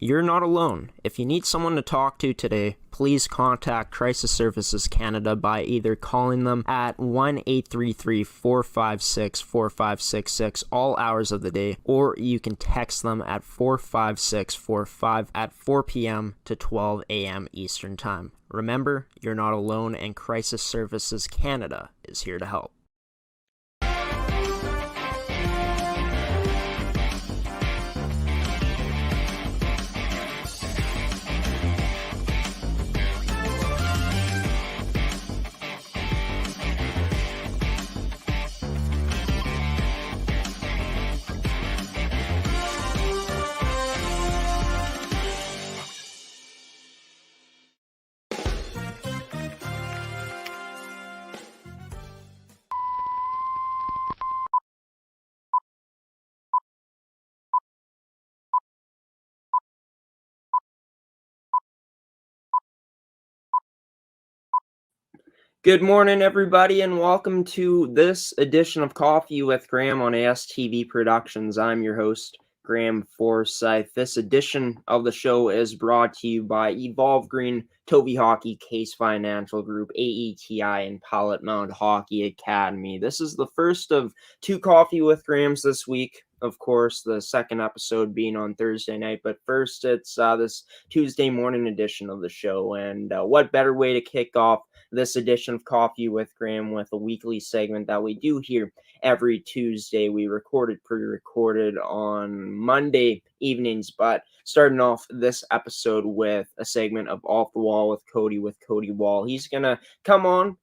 You're not alone. If you need someone to talk to today, please contact Crisis Services Canada by either calling them at 1-833-456-4566 all hours of the day, or you can text them at 45645 at 4 p.m. to 12 a.m. Eastern Time. Remember, you're not alone, and Crisis Services Canada is here to help. Good morning, everybody, and welcome to this edition of Coffee with Graeme on AETi Productions. I'm your host, Graeme Forsyth. This edition of the show is brought to you by Evolve Green, TOVI Hockey, Caisse Financial Group, AETi, and Pilot-Mound Hockey-Academy. This is the first of two Coffee with Graemes this week. Of course, the second episode being on Thursday night, but first it's this Tuesday morning edition of the show. And what better way to kick off this edition of Coffee with Graeme with a weekly segment that we do here every Tuesday. We pre-recorded on Monday evenings, but starting off this episode with a segment of Off the Wall with Cody Wall. He's going to come on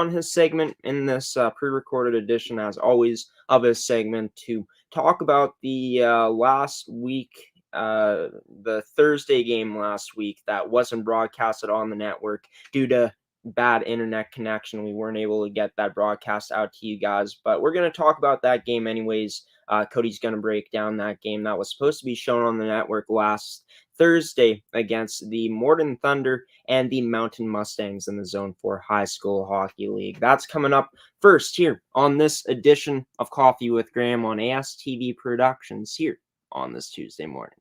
his segment in this pre-recorded edition, as always, of his segment to talk about the last week, the Thursday game last week that wasn't broadcasted on the network due to bad internet connection. We weren't able to get that broadcast out to you guys, but we're going to talk about that game anyways. Cody's going to break down that game that was supposed to be shown on the network last Thursday against the Morden Thunder and the Mountain Mustangs in the Zone 4 High School Hockey League. That's coming up first here on this edition of Coffee with Graeme on AETi Productions here on this Tuesday morning.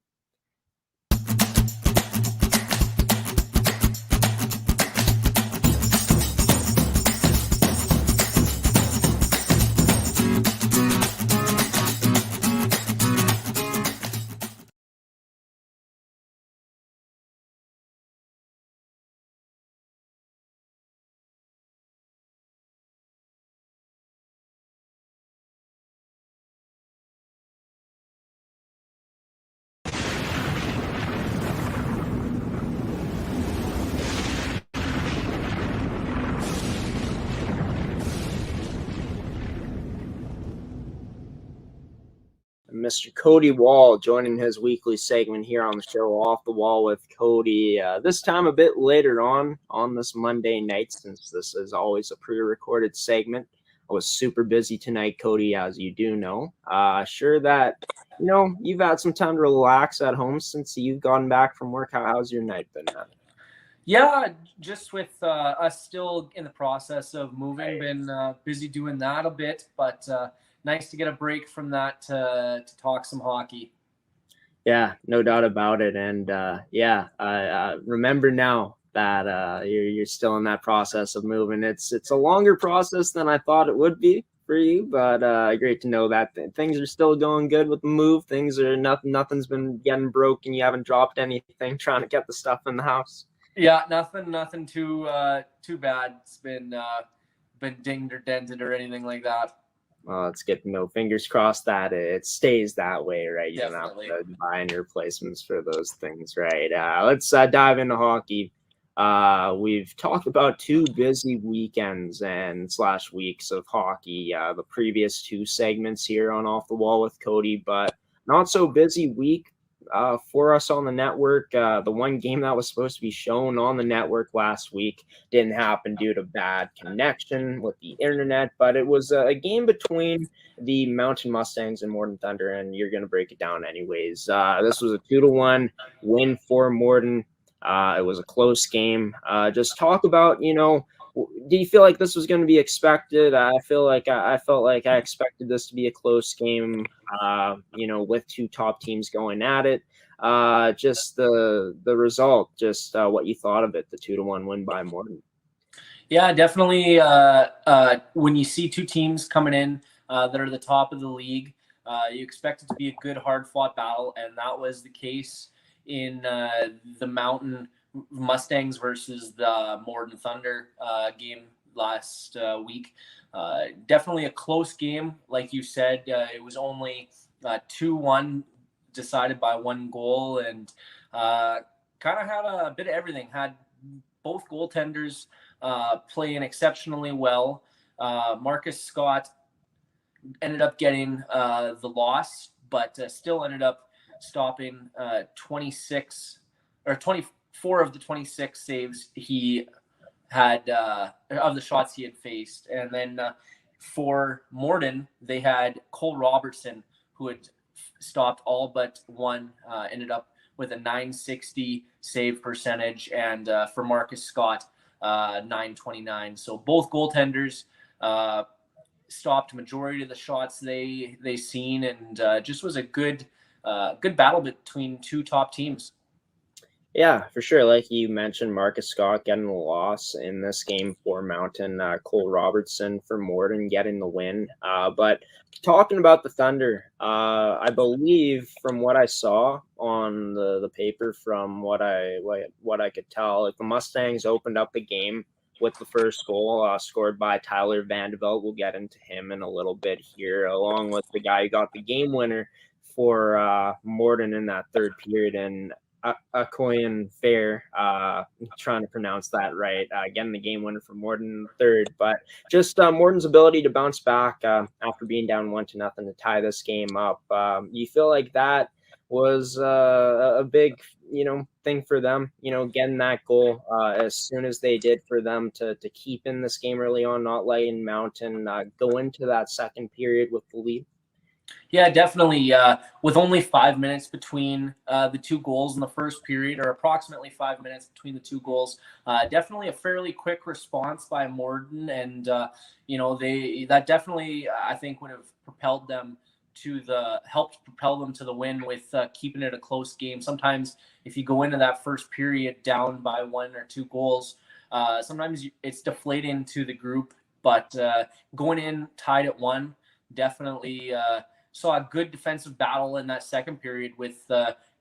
Mr. Cody Wall joining his weekly segment here on the show, Off the Wall with Cody. This time a bit later on this Monday night, since this is always a pre-recorded segment. I was super busy tonight, Cody, as you do know. Sure that, you've had some time to relax at home since you've gotten back from work. How's your night been, man? Yeah, just with us still in the process of moving, been busy doing that a bit, but nice to get a break from that to talk some hockey. Yeah, no doubt about it. And I remember now that you're still in that process of moving. It's a longer process than I thought it would be for you, but great to know that things are still going good with the move. Things are nothing's been getting broken. You haven't dropped anything trying to get the stuff in the house. Yeah, nothing too bad. It's been dinged or dented or anything like that. Well, it's good to know. Fingers crossed that it stays that way, right? You Definitely. don't have to buy any replacements for those things, right? Let's dive into hockey. We've talked about two busy weekends and / weeks of hockey, the previous two segments here on Off the Wall with Cody, but not so busy week for us on the network. The one game that was supposed to be shown on the network last week didn't happen due to bad connection with the internet, but it was a game between the Mountain Mustangs and Morden Thunder, and you're going to break it down anyways. This was a 2-1 win for Morden. It was a close game. Just talk about, do you feel like this was going to be expected? I felt like I expected this to be a close game, with two top teams going at it. Just the result, just what you thought of it, the 2-1 win by Morden. Yeah, definitely. When you see two teams coming in that are the top of the league, you expect it to be a good, hard-fought battle, and that was the case in the Mountain Mustangs versus the Morden Thunder game last week. Definitely a close game, like you said. It was only 2-1, decided by one goal, and kind of had a bit of everything. Had both goaltenders playing exceptionally well. Marcus Scott ended up getting the loss, but still ended up stopping 24 of the 26 saves he had of the shots he had faced. And then for Morden, they had Cole Robertson, who had stopped all but one, ended up with a .960 save percentage, and for Marcus Scott, .929. So both goaltenders stopped majority of the shots they seen, and just was a good battle between two top teams. Yeah, for sure. Like you mentioned, Marcus Scott getting the loss in this game for Mountain, Cole Robertson for Morden getting the win. But talking about the Thunder, I believe from what I saw on the paper, from what I could tell, like the Mustangs opened up the game with the first goal scored by Tyler Vandeveld. We'll get into him in a little bit here, along with the guy who got the game winner for Morden in that third period. And Akoyan Fair, trying to pronounce that right, getting the game winner for Morden third. But just Morden's ability to bounce back after being down 1-0 to tie this game up. You feel like that was a big, thing for them, getting that goal as soon as they did, for them to keep in this game early on, not letting Mountain go into that second period with the lead. Yeah, definitely. With only 5 minutes between the two goals in the first period, or approximately 5 minutes between the two goals, definitely a fairly quick response by Morden, and that definitely, I think, would have helped propel them to the win with keeping it a close game. Sometimes if you go into that first period down by 1 or 2 goals, sometimes it's deflating to the group. But going in tied at 1, definitely saw a good defensive battle in that second period with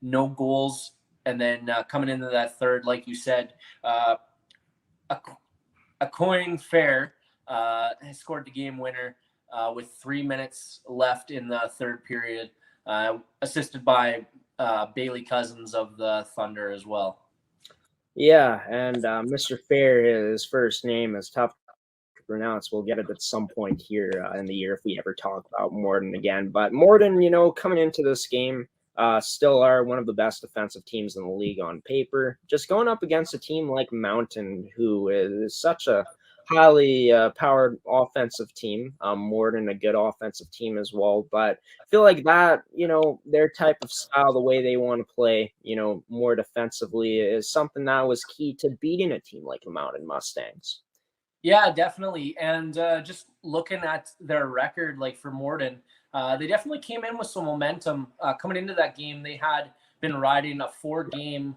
no goals. And then coming into that third, like you said, Akoyan Fair has scored the game winner with 3 minutes left in the third period, assisted by Bailey Cousins of the Thunder as well. Yeah, and Mr. Fair, his first name is tough to pronounce. We'll get it at some point here in the year if we ever talk about Morden again. But Morden, coming into this game, still are one of the best defensive teams in the league on paper. Just going up against a team like Mountain, who is such a highly powered offensive team. Morden, a good offensive team as well. But I feel like that, their type of style, the way they want to play, more defensively, is something that was key to beating a team like the Mountain Mustangs. Yeah, definitely. And just looking at their record, like for Morden, they definitely came in with some momentum. Coming into that game, they had been riding a 4-game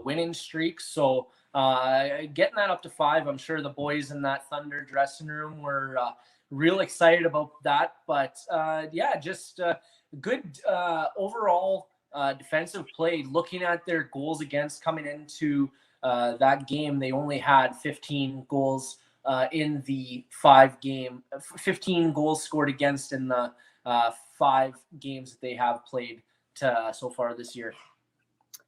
winning streak. So getting that up to 5, I'm sure the boys in that Thunder dressing room were real excited about that. But just good overall defensive play. Looking at their goals against coming into that game, they only had 15 goals in the 15 goals scored against in the 5 games that they have played so far this year.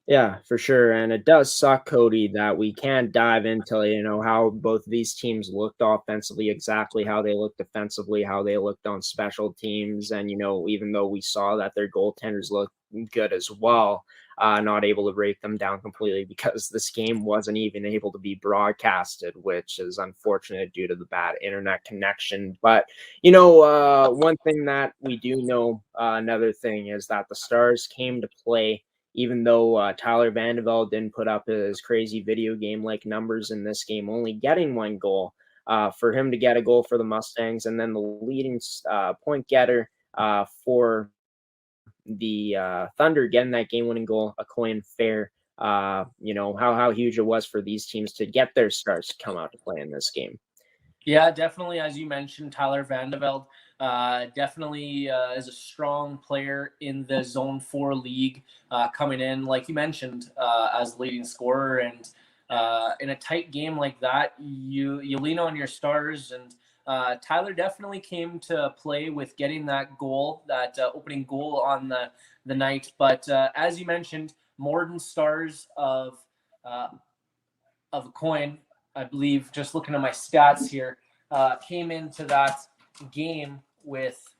Yeah, for sure. And it does suck, Cody, that we can't dive into, how both of these teams looked offensively, exactly how they looked defensively, how they looked on special teams. And, even though we saw that their goaltenders looked good as well, not able to break them down completely because this game wasn't even able to be broadcasted, which is unfortunate due to the bad internet connection. But, one thing that we do know, another thing is that the Stars came to play. Even though Tyler Vandeveld didn't put up his crazy video game-like numbers in this game, only getting 1 goal, for him to get a goal for the Mustangs, and then the leading point getter for the Thunder getting that game-winning goal, a coin fair. How huge it was for these teams to get their stars to come out to play in this game. Yeah, definitely. As you mentioned, Tyler Vandeveld definitely is a strong player in the Zone 4 league, coming in, like you mentioned, as leading scorer. And in a tight game like that, you lean on your stars. And Tyler definitely came to play with getting that goal, that opening goal on the night. But as you mentioned, Morden stars of a coin, I believe, just looking at my stats here, came into that game with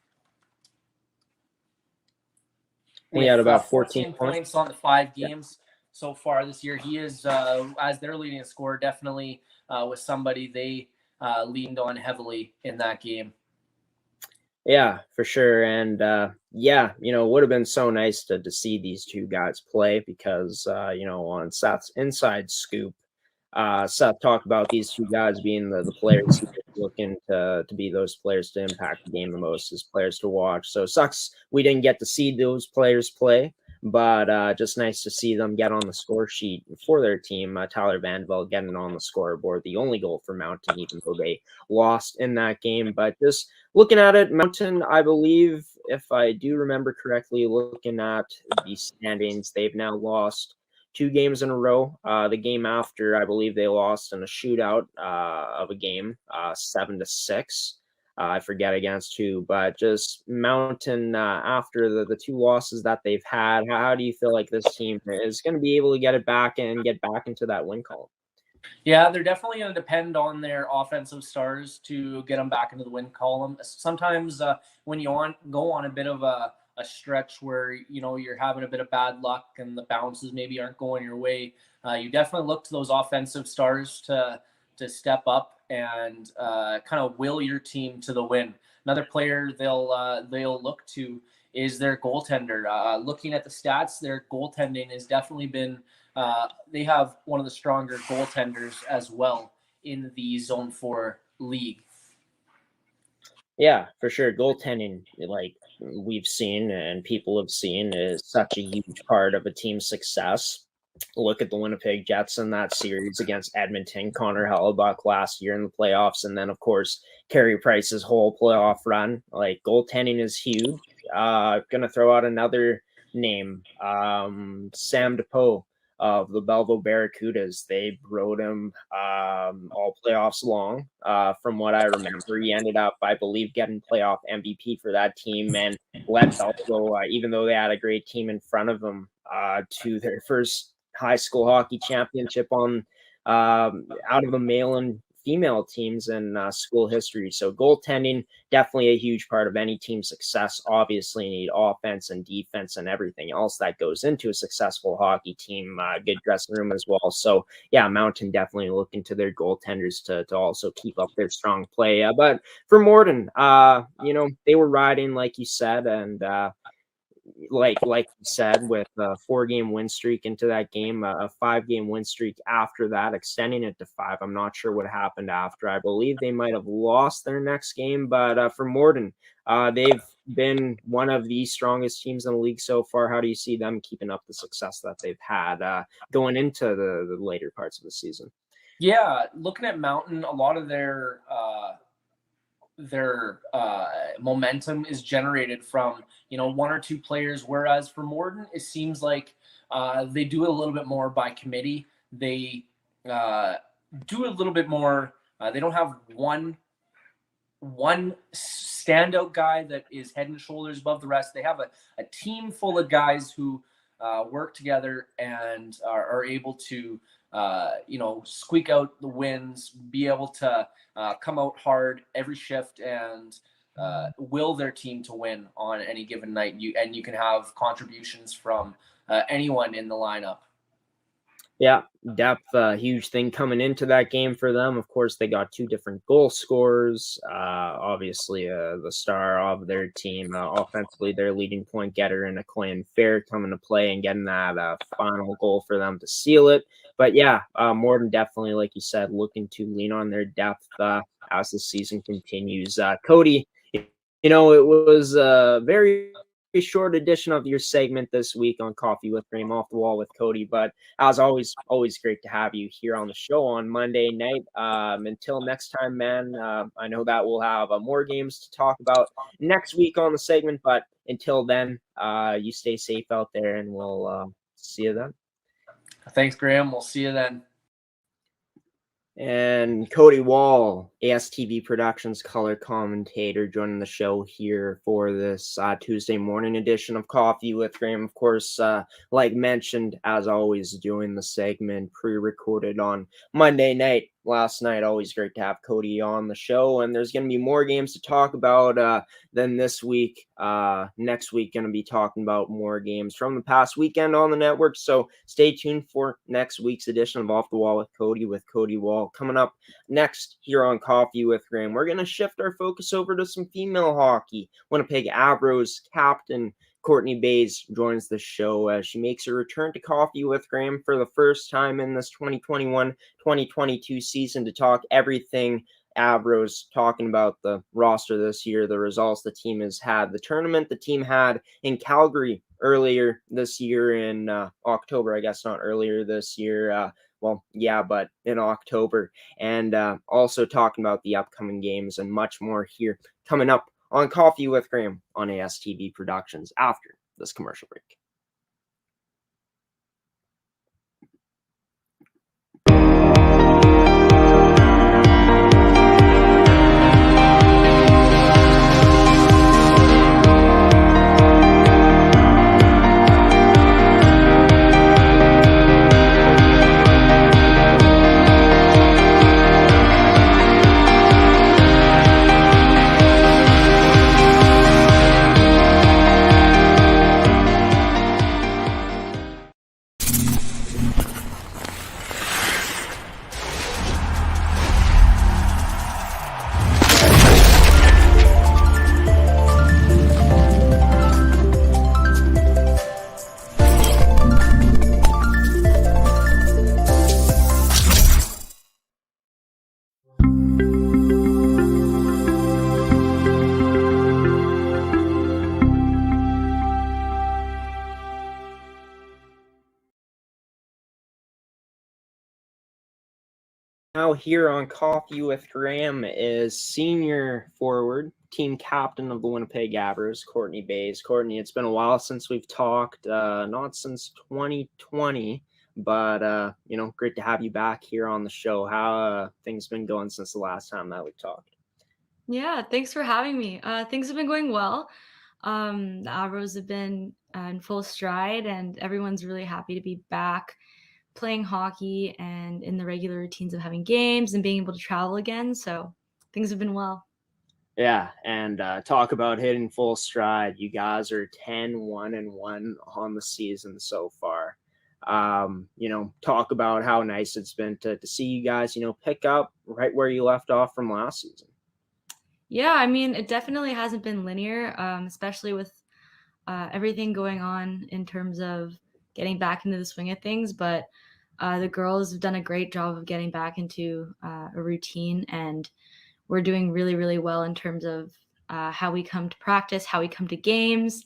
He had about 14 points on the 5 games so far this year. He is, as their leading scorer, definitely was somebody they leaned on heavily in that game. Yeah, for sure. And it would have been so nice to see these two guys play because, on Seth's inside scoop, Seth talked about these two guys being the players he was looking to be those players to impact the game the most, as players to watch. So sucks we didn't get to see those players play, but just nice to see them get on the score sheet for their team. Tyler Vandeveld getting on the scoreboard, the only goal for Mountain, even though they lost in that game. But just looking at it, Mountain, I believe, if I do remember correctly, looking at the standings, they've now lost 2 games in a row. The game after, I believe they lost in a shootout of a game, 7-6. I forget against who, but just Mountain, after the 2 losses that they've had, how do you feel like this team is going to be able to get it back and get back into that win column? Yeah, they're definitely going to depend on their offensive stars to get them back into the win column. Sometimes when you go on a bit of a stretch where you're having a bit of bad luck and the bounces maybe aren't going your way, you definitely look to those offensive stars to step up and kind of will your team to the win. Another player they'll look to is their goaltender. Looking at the stats, their goaltending has definitely been. They have one of the stronger goaltenders as well in the Zone 4 league. Yeah, for sure. Goaltending, like we've seen and people have seen, is such a huge part of a team's success. Look at the Winnipeg Jets in that series against Edmonton, Connor Hellebuck last year in the playoffs, and then, of course, Carey Price's whole playoff run. Like, goaltending is huge. Gonna throw out another name, Sam DePoe of the Belleville Barracudas. They rode him all playoffs long. From what I remember, he ended up, I believe, getting playoff MVP for that team and led Belleville, even though they had a great team in front of them, to their first high school hockey championship on out of the male and female teams in school history. So goaltending, definitely a huge part of any team's success. Obviously, you need offense and defense and everything else that goes into a successful hockey team, good dressing room as well. So yeah, Mountain definitely looking to their goaltenders to also keep up their strong play. But for Morden, they were riding, like you said, and like you said, with a 4-game win streak into that game, a 5-game win streak after that, extending it to 5. I'm not sure what happened after. I believe they might have lost their next game, but for Morden, they've been one of the strongest teams in the league so far. How do you see them keeping up the success that they've had going into the later parts of the season? Yeah, looking at Mountain, a lot of their momentum is generated from 1 or 2 players, whereas for Morden it seems like they do a little bit more by committee. They do a little bit more. They don't have one standout guy that is head and shoulders above the rest. They have a team full of guys who work together and are able to squeak out the wins, be able to come out hard every shift and will their team to win on any given night. You can have contributions from anyone in the lineup. Yeah, depth, huge thing coming into that game for them. Of course, they got two different goal scorers. Obviously, the star of their team, offensively, their leading point getter in Clan Fair coming to play and getting that final goal for them to seal it. But yeah, Morden definitely, like you said, looking to lean on their depth as the season continues. Cody, it was a very short edition of your segment this week on Coffee with Graeme, Off the Wall with Cody, but as always great to have you here on the show on Monday night. Until next time, man, I know that we'll have more games to talk about next week on the segment, but until then, you stay safe out there, and we'll see you then. Thanks, Graeme. We'll see you then. And Cody Wall, ASTV Productions color commentator, joining the show here for this Tuesday morning edition of Coffee with Graeme. Of course, like mentioned, as always, doing the segment pre-recorded on Monday night. Last night, always great to have Cody on the show, and there's going to be more games to talk about than this week. Next week, going to be talking about more games from the past weekend on the network, so stay tuned for next week's edition of Off the Wall with Cody Wall. Coming up next here on Coffee with Graeme, we're going to shift our focus over to some female hockey. Winnipeg Avros captain Courtenay Bays joins the show as she makes her return to Coffee with Graeme for the first time in this 2021-2022 season to talk everything Avros, talking about the roster this year, the results the team has had, the tournament the team had in Calgary earlier this year in October. I guess not earlier this year. Well, yeah, but in October. And also talking about the upcoming games and much more here coming up on Coffee with Graeme on ASTV Productions after this commercial break. Now here on Coffee with Graeme is senior forward, team captain of the Winnipeg Avros, Courtenay Bays. Courtenay, it's been a while since we've talked, not since 2020, but great to have you back here on the show. How things been going since the last time that we talked? Yeah, thanks for having me. Things have been going well. The Avros have been in full stride, and everyone's really happy to be back playing hockey and in the regular routines of having games and being able to travel again. So things have been well. Yeah, and talk about hitting full stride. You guys are 10-1-1 on the season so far. Talk about how nice it's been to see you guys, pick up right where you left off from last season. Yeah, I mean, it definitely hasn't been linear, especially with everything going on in terms of getting back into the swing of things. But the girls have done a great job of getting back into a routine, and we're doing really, really well in terms of how we come to practice, how we come to games.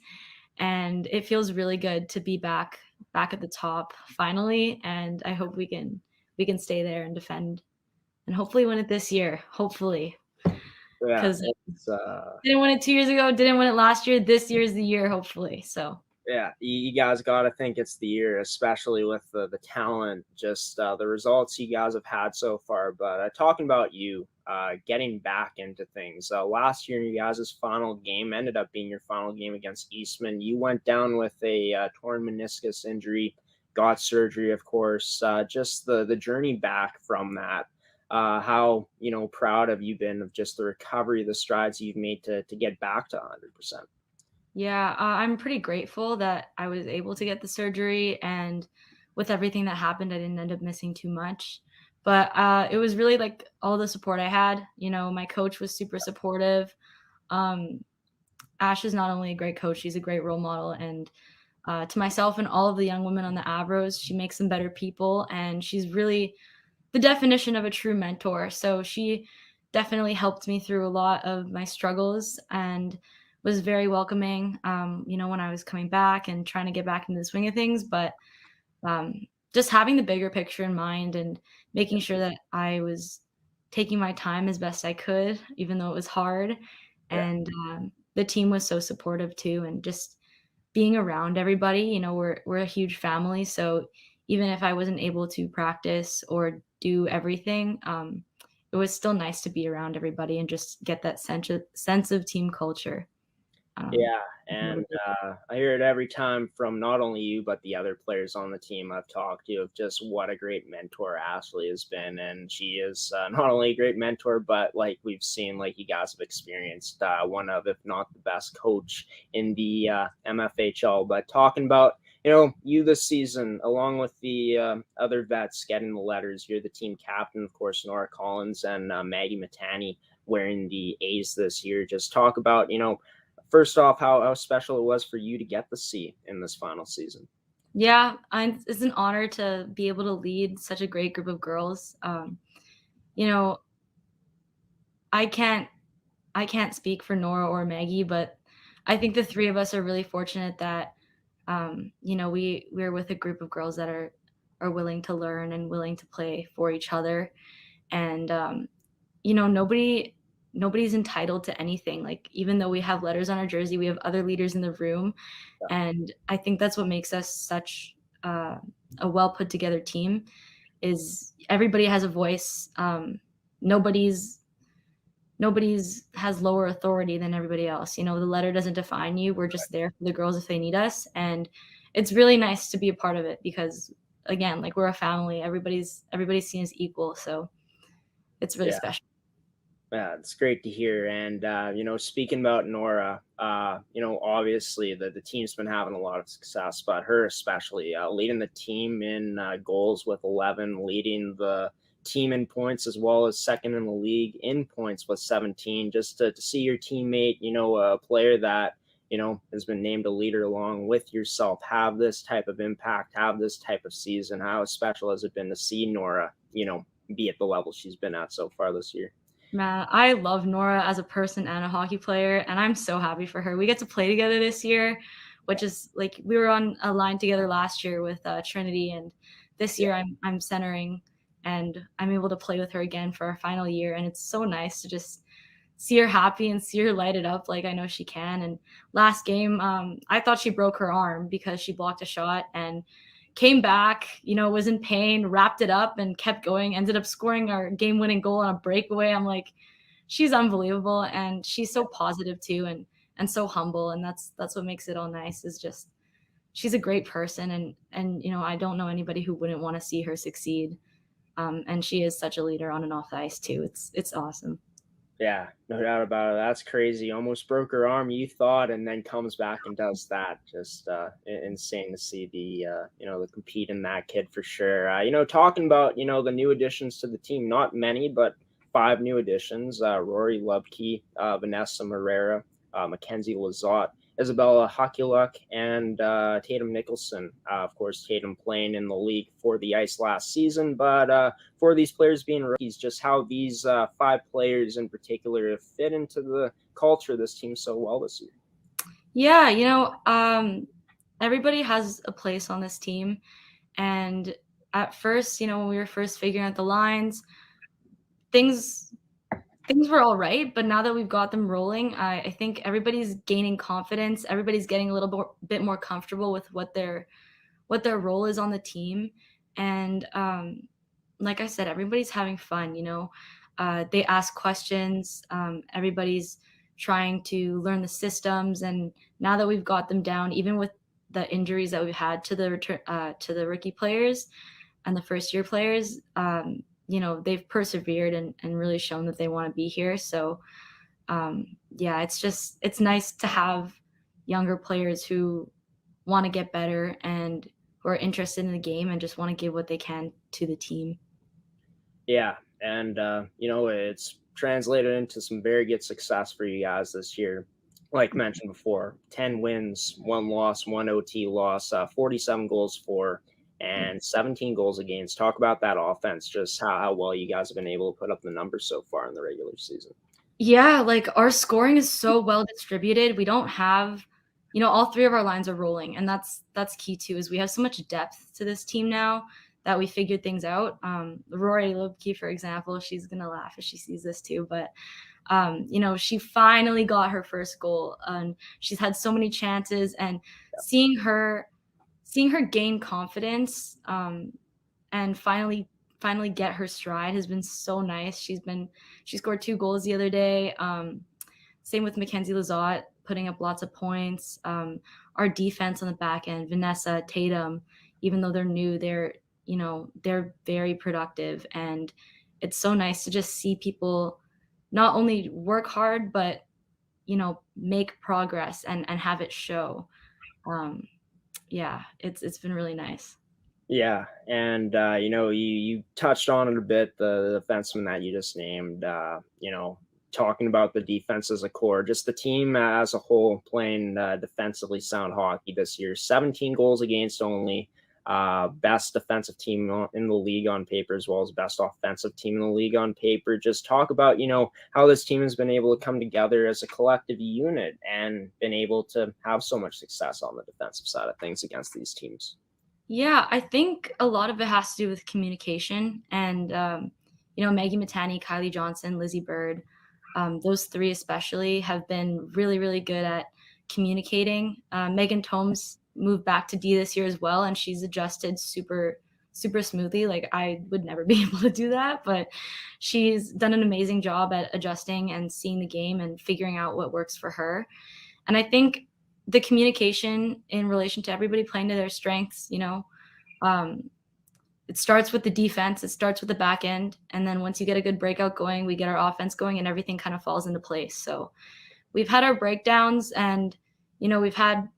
And it feels really good to be back at the top finally. And I hope we can stay there and defend and hopefully win it this year. Hopefully. Because didn't win it 2 years ago, didn't win it last year. This year's the year, hopefully. So yeah, you guys got to think it's the year, especially with the talent, just the results you guys have had so far. But talking about you getting back into things, last year you guys' final game ended up being your final game against Eastman. You went down with a torn meniscus injury, got surgery, of course. Just the journey back from that. How proud have you been of just the recovery, the strides you've made to get back to 100%? Yeah, I'm pretty grateful that I was able to get the surgery, and with everything that happened, I didn't end up missing too much. But it was really like all the support I had. My coach was super supportive. Ash is not only a great coach, she's a great role model. And to myself and all of the young women on the Avros, she makes them better people. And she's really the definition of a true mentor. So she definitely helped me through a lot of my struggles and was very welcoming, when I was coming back and trying to get back into the swing of things. But just having the bigger picture in mind and making sure that I was taking my time as best I could, even though it was hard. And the team was so supportive too. And just being around everybody, we're a huge family. So even if I wasn't able to practice or do everything, it was still nice to be around everybody and just get that sense of team culture. Yeah, and I hear it every time from not only you, but the other players on the team I've talked to of just what a great mentor Ashley has been. And she is not only a great mentor, but like we've seen, like you guys have experienced, one of, if not the best coach in the MFHL. But talking about, you this season, along with the other vets getting the letters, you're the team captain, of course, Nora Collins and Maggie Matani wearing the A's this year. Just talk about, first off, how special it was for you to get the C in this final season. Yeah, it's an honor to be able to lead such a great group of girls. I can't speak for Nora or Maggie, but I think the three of us are really fortunate that we're with a group of girls that are willing to learn and willing to play for each other. And nobody's entitled to anything. Like, even though we have letters on our jersey, we have other leaders in the room. Yeah. And I think that's what makes us such a well put together team, is everybody has a voice. Nobody's has lower authority than everybody else. The letter doesn't define you. We're just there for the girls if they need us. And it's really nice to be a part of it because, again, like, we're a family. Everybody's seen as equal. So it's really special. Yeah, it's great to hear. And, speaking about Nora, obviously the team's been having a lot of success, but her especially, leading the team in goals with 11, leading the team in points, as well as second in the league in points with 17. Just to see your teammate, a player that, has been named a leader along with yourself, have this type of impact, have this type of season. How special has it been to see Nora, be at the level she's been at so far this year? Man, I love Nora as a person and a hockey player, and I'm so happy for her. We get to play together this year, which is like, we were on a line together last year with Trinity, and this year I'm centering, and I'm able to play with her again for our final year. And it's so nice to just see her happy and see her light it up like I know she can. And last game, I thought she broke her arm because she blocked a shot and came back, was in pain, wrapped it up and kept going, ended up scoring our game-winning goal on a breakaway. I'm like, she's unbelievable. And she's so positive too, and so humble. And that's what makes it all nice, is just, she's a great person. And I don't know anybody who wouldn't want to see her succeed. And she is such a leader on and off the ice too. It's awesome. Yeah, no doubt about it. That's crazy. Almost broke her arm, you thought, and then comes back and does that. Just insane to see the compete in that kid for sure. Talking about, the new additions to the team, not many, but 5 new additions. Rory Lubke, Vanessa Morera, Mackenzie Lizotte, Isabella Hokuluk, and Tatum Nicholson. Of course, Tatum playing in the league for the Ice last season, but for these players being rookies, just how these 5 players in particular have fit into the culture of this team so well this year. Yeah, everybody has a place on this team. And at first, when we were first figuring out the lines, things were all right, but now that we've got them rolling, I think everybody's gaining confidence. Everybody's getting a little bit more comfortable with what their role is on the team. And like I said, everybody's having fun. They ask questions. Everybody's trying to learn the systems. And now that we've got them down, even with the injuries that we've had to the rookie players and the first year players, they've persevered and really shown that they want to be here. So, it's nice to have younger players who want to get better and who are interested in the game and just want to give what they can to the team. Yeah, and it's translated into some very good success for you guys this year. Like mentioned before, 10 wins, 1 loss, 1 OT loss, 47 goals for, and 17 goals against. Talk about that offense, just how well you guys have been able to put up the numbers so far in the regular season. Yeah, like our scoring is so well distributed. We don't have, all 3 of our lines are rolling, and that's key too. Is we have so much depth to this team now that we figured things out. Rory Lubke, for example, she's gonna laugh if she sees this too, but she finally got her first goal, and she's had so many chances, and seeing her gain confidence and finally get her stride has been so nice. She scored 2 goals the other day. Same with Mackenzie Lizotte, putting up lots of points. Our defense on the back end, Vanessa, Tatum, even though they're new, they're very productive, and it's so nice to just see people not only work hard but make progress and have it show. It's been really nice. Yeah, and you touched on it a bit, the defenseman that you just named. Talking about the defense as a core, just the team as a whole playing defensively sound hockey this year. 17 goals against only, best defensive team in the league on paper, as well as best offensive team in the league on paper. Just talk about how this team has been able to come together as a collective unit and been able to have so much success on the defensive side of things against these teams. Yeah, I think a lot of it has to do with communication, and Maggie Matani, Kylie Johnson, Lizzie Bird, those 3 especially have been really, really good at communicating. Megan Tomes moved back to D this year as well, and she's adjusted super, super smoothly. Like, I would never be able to do that, but she's done an amazing job at adjusting and seeing the game and figuring out what works for her. And I think the communication in relation to everybody playing to their strengths, it starts with the defense, it starts with the back end, and then once you get a good breakout going, we get our offense going, and everything kind of falls into place. So we've had our breakdowns, and we've had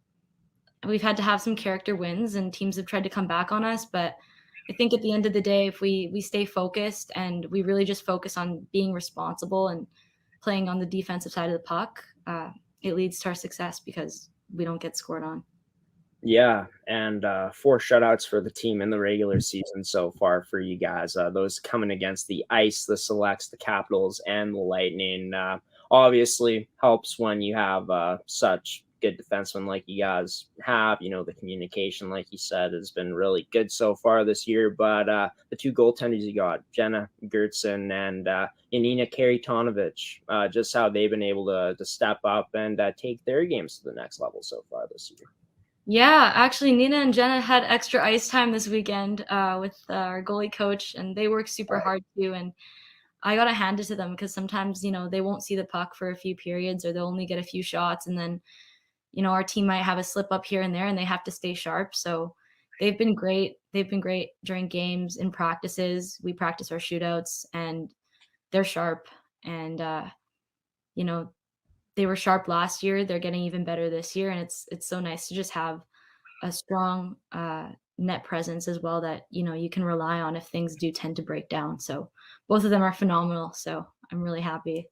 to have some character wins, and teams have tried to come back on us. But I think at the end of the day, if we stay focused and we really just focus on being responsible and playing on the defensive side of the puck, it leads to our success because we don't get scored on. Yeah, and 4 shutouts for the team in the regular season so far for you guys. Those coming against the Ice, the Selects, the Capitals, and the Lightning. Obviously helps when you have such good defensemen like you guys have. The communication, like you said, has been really good so far this year. But the 2 goaltenders you got, Jenna Gertson and Yanina Karitonovich, just how they've been able to step up and take their games to the next level so far this year. Yeah, actually, Nina and Jenna had extra ice time this weekend with our goalie coach, and they work super hard too. And I got to hand it to them because sometimes, they won't see the puck for a few periods, or they'll only get a few shots. And then, our team might have a slip up here and there, and they have to stay sharp. So they've been great. They've been great during games, in practices. We practice our shootouts, and they're sharp. And, they were sharp last year. They're getting even better this year. And it's so nice to just have a strong net presence as well that, you can rely on if things do tend to break down. So both of them are phenomenal. So I'm really happy.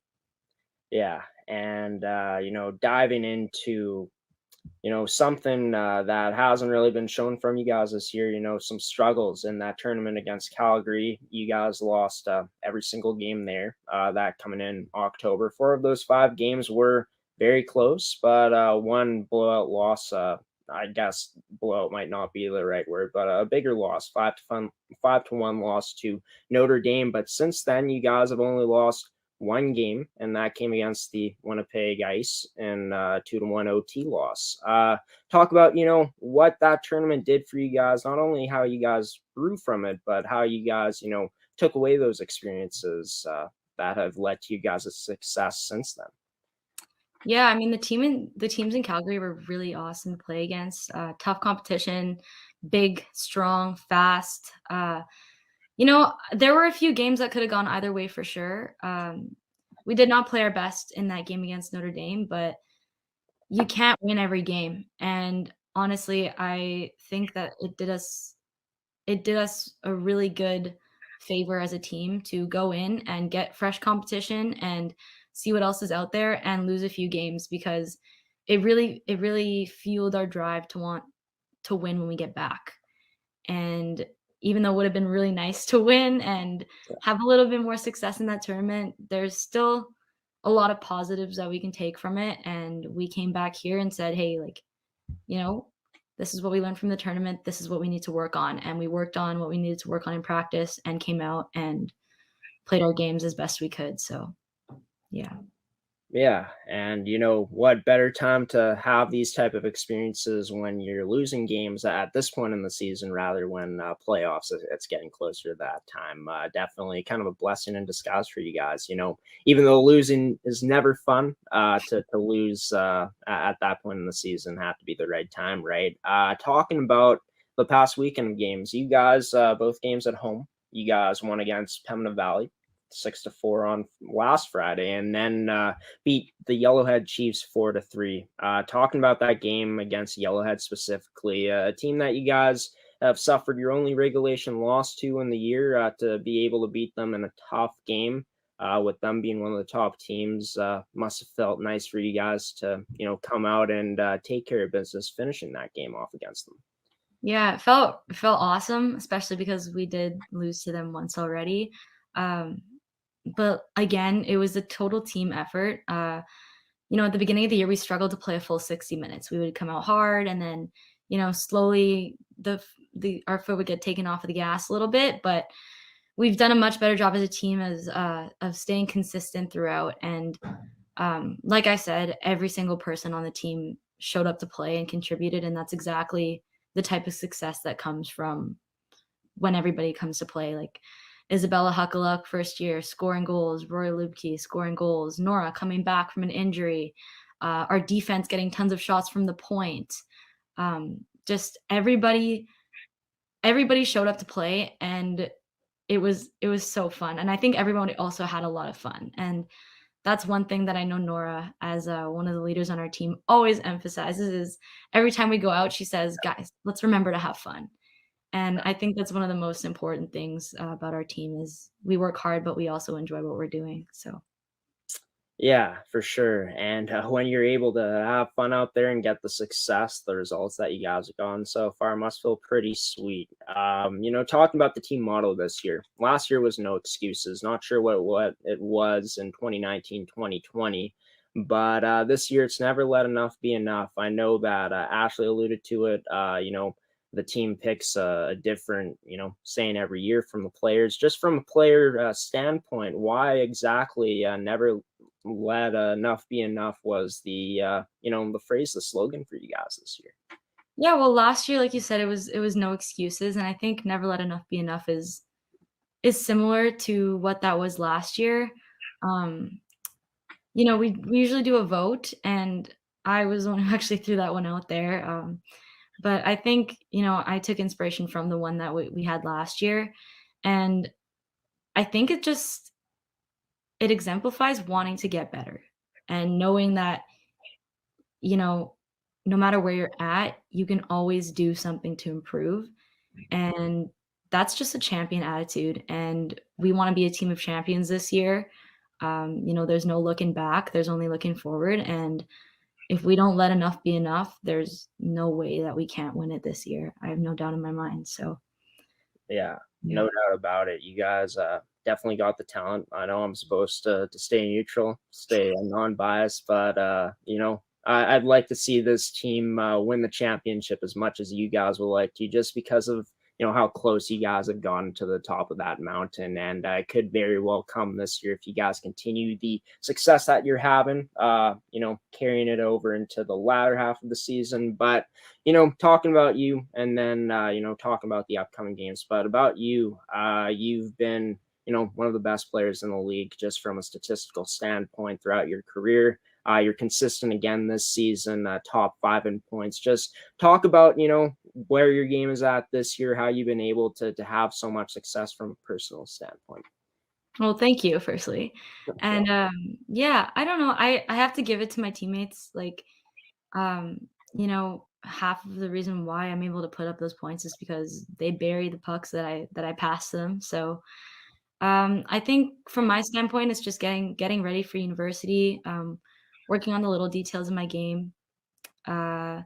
Yeah. And, diving into, something that hasn't really been shown from you guys this year, some struggles in that tournament against Calgary. You guys lost every single game there, that coming in October. 4 of those 5 games were very close, but 1 blowout loss, I guess blowout might not be the right word, but a bigger loss, 5-1 loss to Notre Dame. But since then, you guys have only lost 1 game, and that came against the Winnipeg Ice in 2-1 OT loss. Talk about, what that tournament did for you guys, not only how you guys grew from it, but how you guys, took away those experiences that have led to you guys' success since then. Yeah, I mean, the teams in Calgary were really awesome to play against. Tough competition, big, strong, fast. There were a few games that could have gone either way for sure. We did not play our best in that game against Notre Dame, but you can't win every game. And honestly, I think that it did us a really good favor as a team to go in and get fresh competition and see what else is out there and lose a few games, because it really fueled our drive to want to win when we get back. And even though it would have been really nice to win and have a little bit more success in that tournament, there's still a lot of positives that we can take from it. And we came back here and said, hey, like, you know, this is what we learned from the tournament. This is what we need to work on. And we worked on what we needed to work on in practice and came out and played our games as best we could. So, yeah. Yeah, and what better time to have these type of experiences when you're losing games at this point in the season, rather when playoffs it's getting closer to that time. Definitely kind of a blessing in disguise for you guys. Even though losing is never fun, to lose at that point in the season had to be the right time, right? Talking about the past weekend of games, you guys both games at home. You guys won against Pembina Valley 6-4 on last Friday, and then beat the Yellowhead Chiefs 4-3. Talking about that game against Yellowhead specifically, a team that you guys have suffered your only regulation loss to in the year, to be able to beat them in a tough game, with them being one of the top teams, must have felt nice for you guys to come out and take care of business, finishing that game off against them. Yeah, it felt awesome, especially because we did lose to them once already. But again, it was a total team effort. At the beginning of the year, we struggled to play a full 60 minutes. We would come out hard, and then, slowly our foot would get taken off of the gas a little bit. But we've done a much better job as a team of staying consistent throughout. And like I said, every single person on the team showed up to play and contributed, and that's exactly the type of success that comes from when everybody comes to play. Like Isabella Huckaluck, first year, scoring goals. Rory Lubke scoring goals. Nora coming back from an injury. Our defense getting tons of shots from the point. Just everybody showed up to play, and it was so fun. And I think everyone also had a lot of fun. And that's one thing that I know Nora, as one of the leaders on our team, always emphasizes is every time we go out, she says, guys, let's remember to have fun. And I think that's one of the most important things about our team is we work hard, but we also enjoy what we're doing. So, yeah, for sure. And when you're able to have fun out there and get the success, the results that you guys have gotten so far must feel pretty sweet. Talking about the team model this year, last year was no excuses. Not sure what it was in 2019, 2020. But this year, it's never let enough be enough. I know that Ashley alluded to it. The team picks a different, saying every year from the players. Just from a player standpoint, why exactly never let enough be enough was the the phrase, the slogan for you guys this year? yeah, well, last year, like you said, it was no excuses, and I think never let enough be enough is similar to what that was last year. We usually do a vote, and I was the one who actually threw that one out there. But I think, I took inspiration from the one that we had last year. And I think it exemplifies wanting to get better and knowing that, no matter where you're at, you can always do something to improve. And that's just a champion attitude. And we want to be a team of champions this year. There's no looking back, there's only looking forward. And if we don't let enough be enough, there's no way that we can't win it this year. I have no doubt in my mind. So, yeah. No doubt about it. You guys definitely got the talent. I know I'm supposed to stay neutral, stay non-biased, but I'd like to see this team win the championship as much as you guys would like to, just because of how close you guys have gotten to the top of that mountain. And it could very well come this year if you guys continue the success that you're having, carrying it over into the latter half of the season. But, talking about you, and then, talking about the upcoming games, but about you, you've been, one of the best players in the league just from a statistical standpoint throughout your career. You're consistent again this season, top 5 in points. Just talk about, where your game is at this year, how you've been able to have so much success from a personal standpoint. Well, thank you, firstly. And yeah, I don't know. I have to give it to my teammates. Like, half of the reason why I'm able to put up those points is because they bury the pucks that I pass to them. So I think from my standpoint, it's just getting ready for university, working on the little details of my game, uh,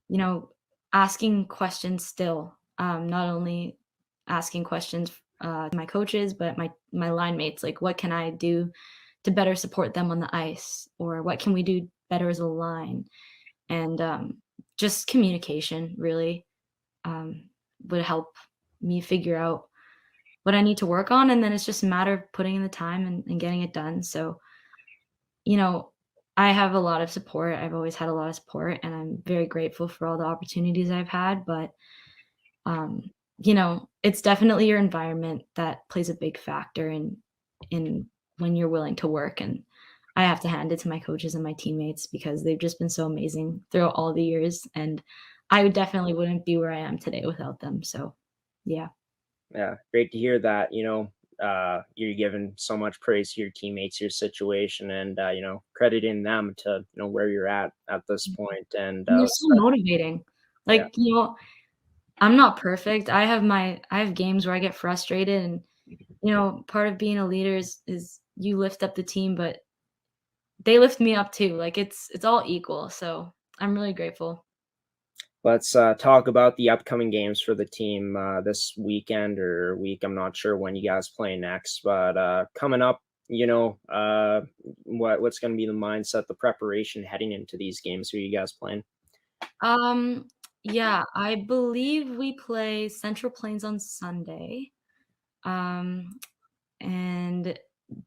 you know, asking questions still, not only asking questions to my coaches, but my line mates, like what can I do to better support them on the ice, or what can we do better as a line, and just communication really would help me figure out what I need to work on, and then it's just a matter of putting in the time and getting it done. So, I have a lot of support. I've always had a lot of support, and I'm very grateful for all the opportunities I've had. But, um, it's definitely your environment that plays a big factor in when you're willing to work. And I have to hand it to my coaches and my teammates because they've just been so amazing throughout all the years. And I definitely wouldn't be where I am today without them. So, yeah. Yeah, great to hear that. You're giving so much praise to your teammates, your situation, and crediting them to where you're at this point. And And they're so motivating. Yeah. Like, I'm not perfect. I have games where I get frustrated, and part of being a leader is you lift up the team, but they lift me up too. Like it's all equal. So I'm really grateful. Let's talk about the upcoming games for the team this weekend or week. I'm not sure when you guys play next, but coming up, what's going to be the mindset, the preparation heading into these games? Who are you guys playing? Yeah, I believe we play Central Plains on Sunday. And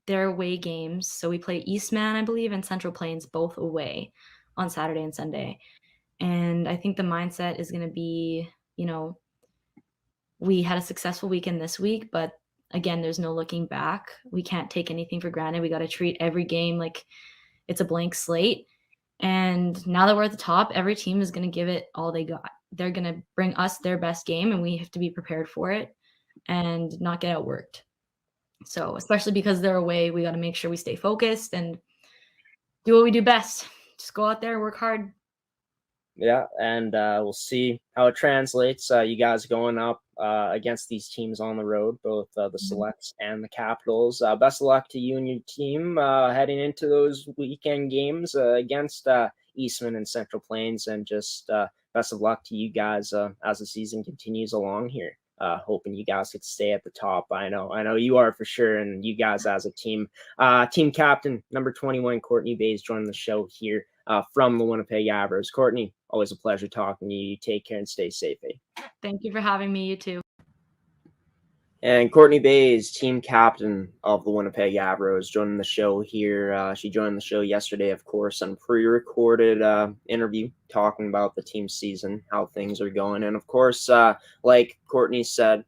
they're away games. So we play Eastman, I believe, and Central Plains both away on Saturday and Sunday. And I think the mindset is going to be, we had a successful weekend this week, but again, there's no looking back. We can't take anything for granted. We got to treat every game like it's a blank slate. And now that we're at the top, every team is going to give it all they got. They're going to bring us their best game, and we have to be prepared for it and not get outworked. So, especially because they're away, we got to make sure we stay focused and do what we do best. Just go out there and work hard. Yeah, and we'll see how it translates. You guys going up against these teams on the road, both the Selects and the Capitals. Best of luck to you and your team heading into those weekend games against Eastman and Central Plains, and just best of luck to you guys as the season continues along here. Hoping you guys could stay at the top. I know you are for sure, and you guys as a team. Team captain number 21, Courtenay Bays, joining the show here from the Winnipeg Avros. Courtenay, always a pleasure talking to you. Take care and stay safe. Thank you for having me. You too. And Courtenay Bays, team captain of the Winnipeg Avros, joining the show here. She joined the show yesterday, of course, on pre-recorded interview talking about the team season, how things are going. And, of course, like Courtenay said,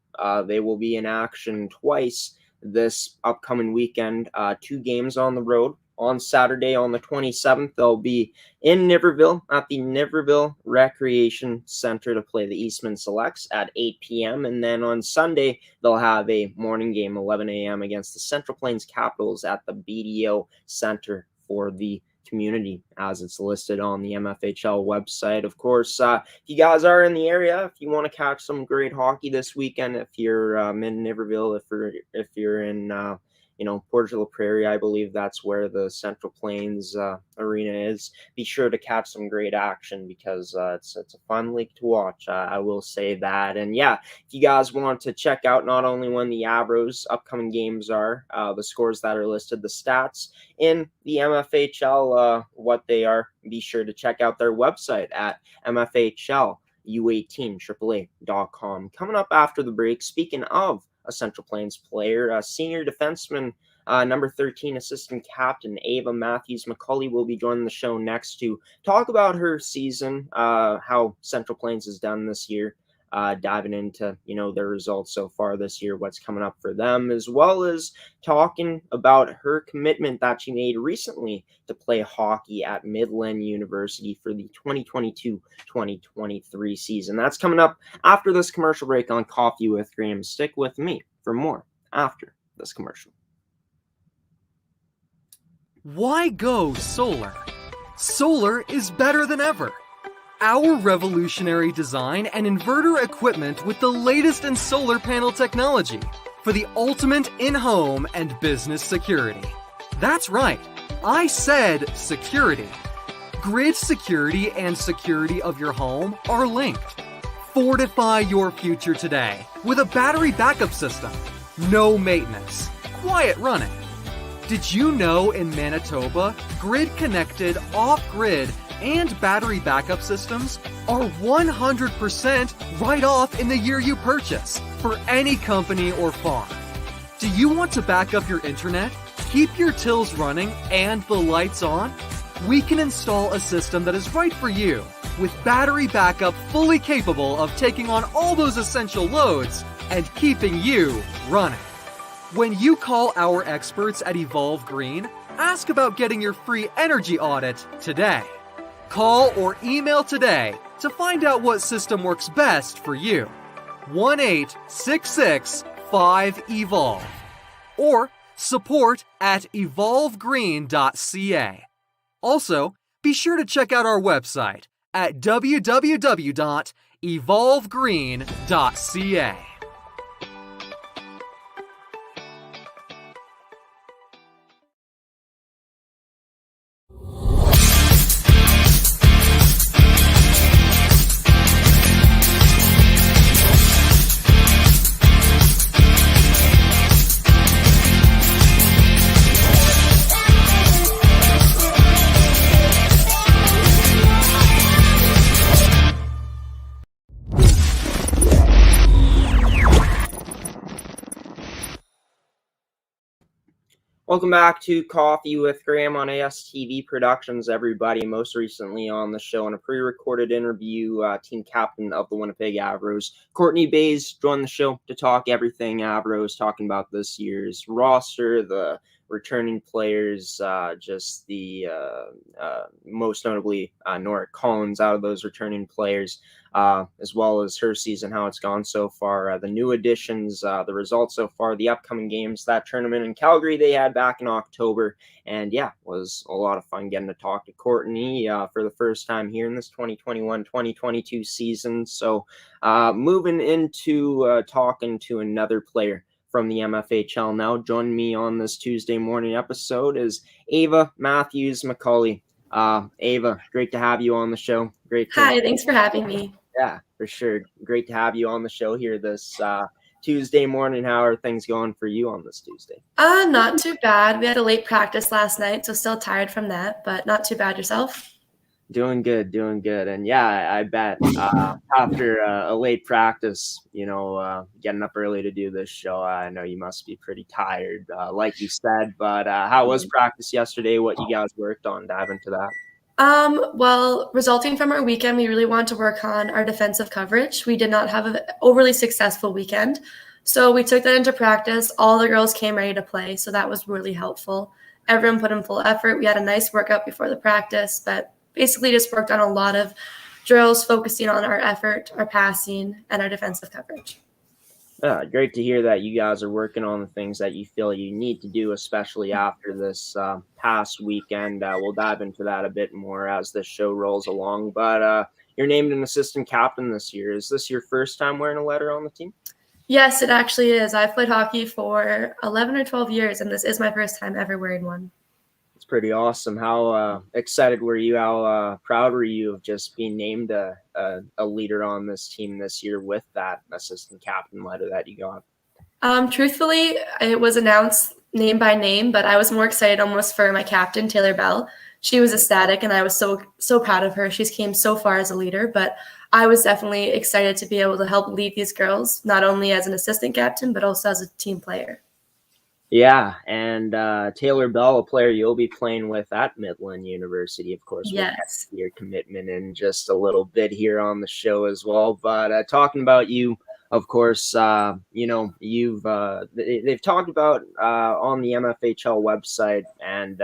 they will be in action twice this upcoming weekend, 2 games on the road. On Saturday, on the 27th, they'll be in Niverville at the Niverville Recreation Center to play the Eastman Selects at 8 p.m. And then on Sunday, they'll have a morning game, 11 a.m. against the Central Plains Capitals at the BDO Center for the community, as it's listed on the MFHL website. Of course, if you guys are in the area, if you want to catch some great hockey this weekend, if you're in Niverville, if you're in Port La Prairie, I believe that's where the Central Plains arena is. Be sure to catch some great action because it's a fun league to watch. I will say that. And yeah, if you guys want to check out not only when the Avros upcoming games are, the scores that are listed, the stats in the MFHL, what they are, be sure to check out their website at MFHL U18AAA.com. Coming up after the break, speaking of a Central Plains player, senior defenseman, number 13, assistant captain Ava Matthews-McCulley will be joining the show next to talk about her season, how Central Plains has done this year, diving into their results so far this year, what's coming up for them, as well as talking about her commitment that she made recently to play hockey at Midland University for the 2022-2023 season. That's coming up after this commercial break on Coffee with Graeme. Stick with me for more after this commercial. Why go solar? Solar is better than ever. our revolutionary design and inverter equipment with the latest in solar panel technology for the ultimate in-home and business security. That's right, I said security. Grid security and security of your home are linked. Fortify your future today with a battery backup system. No maintenance, quiet running. Did you know in Manitoba, grid-connected, off-grid, and battery backup systems are 100% right off in the year you purchase for any company or farm? Do you want to back up your internet, keep your tills running, and the lights on? We can install a system that is right for you with battery backup fully capable of taking on all those essential loads and keeping you running. When you call our experts at Evolve Green, ask about getting your free energy audit today. Call or email today to find out what system works best for you. 1-866-5EVOLVE or support@evolvegreen.ca. Also, be sure to check out our website at www.evolvegreen.ca. Welcome back to Coffee with Graeme on AETi Productions, everybody. Most recently on the show in a pre-recorded interview, team captain of the Winnipeg Avros, Courtenay Bays, joined the show to talk everything Avros, talking about this year's roster, the returning players, just the most notably Nora Collins out of those returning players, as well as her season, how it's gone so far, the new additions, the results so far, the upcoming games, that tournament in Calgary they had back in October. And yeah, was a lot of fun getting to talk to Courtenay for the first time here in this 2021-2022 season. So moving into talking to another player from the MFHL now. Joining me on this Tuesday morning episode is Ava Matthews-McCulley. Ava, great to have you on the show. Hi, thanks for having me. Yeah, for sure. Great to have you on the show here this Tuesday morning. How are things going for you on this Tuesday? Not too bad. We had a late practice last night, so still tired from that, but not too bad. Yourself? Doing good. And yeah, I bet after a late practice, getting up early to do this show, I know you must be pretty tired, like you said. But how was practice yesterday? What you guys worked on? Dive into that. Well, resulting from our weekend, we really want to work on our defensive coverage. We did not have an overly successful weekend, so we took that into practice. All the girls came ready to play, so that was really helpful. Everyone put in full effort. We had a nice workout before the practice, but basically just worked on a lot of drills, focusing on our effort, our passing, and our defensive coverage. Great to hear that you guys are working on the things that you feel you need to do, especially after this past weekend. We'll dive into that a bit more as the show rolls along. But you're named an assistant captain this year. Is this your first time wearing a letter on the team? Yes, it actually is. I've played hockey for 11 or 12 years, and this is my first time ever wearing one. It's pretty awesome. How excited were you? How proud were you of just being named a leader on this team this year with that assistant captain letter that you got? Truthfully, it was announced name by name, but I was more excited almost for my captain, Taylor Bell. She was ecstatic, and I was so proud of her. She's came so far as a leader, but I was definitely excited to be able to help lead these girls, not only as an assistant captain, but also as a team player. Yeah, and Taylor Bell, a player you'll be playing with at Midland University, of course. Yes. We'll get your commitment in just a little bit here on the show as well. But talking about you, of course, they've talked about on the MFHL website and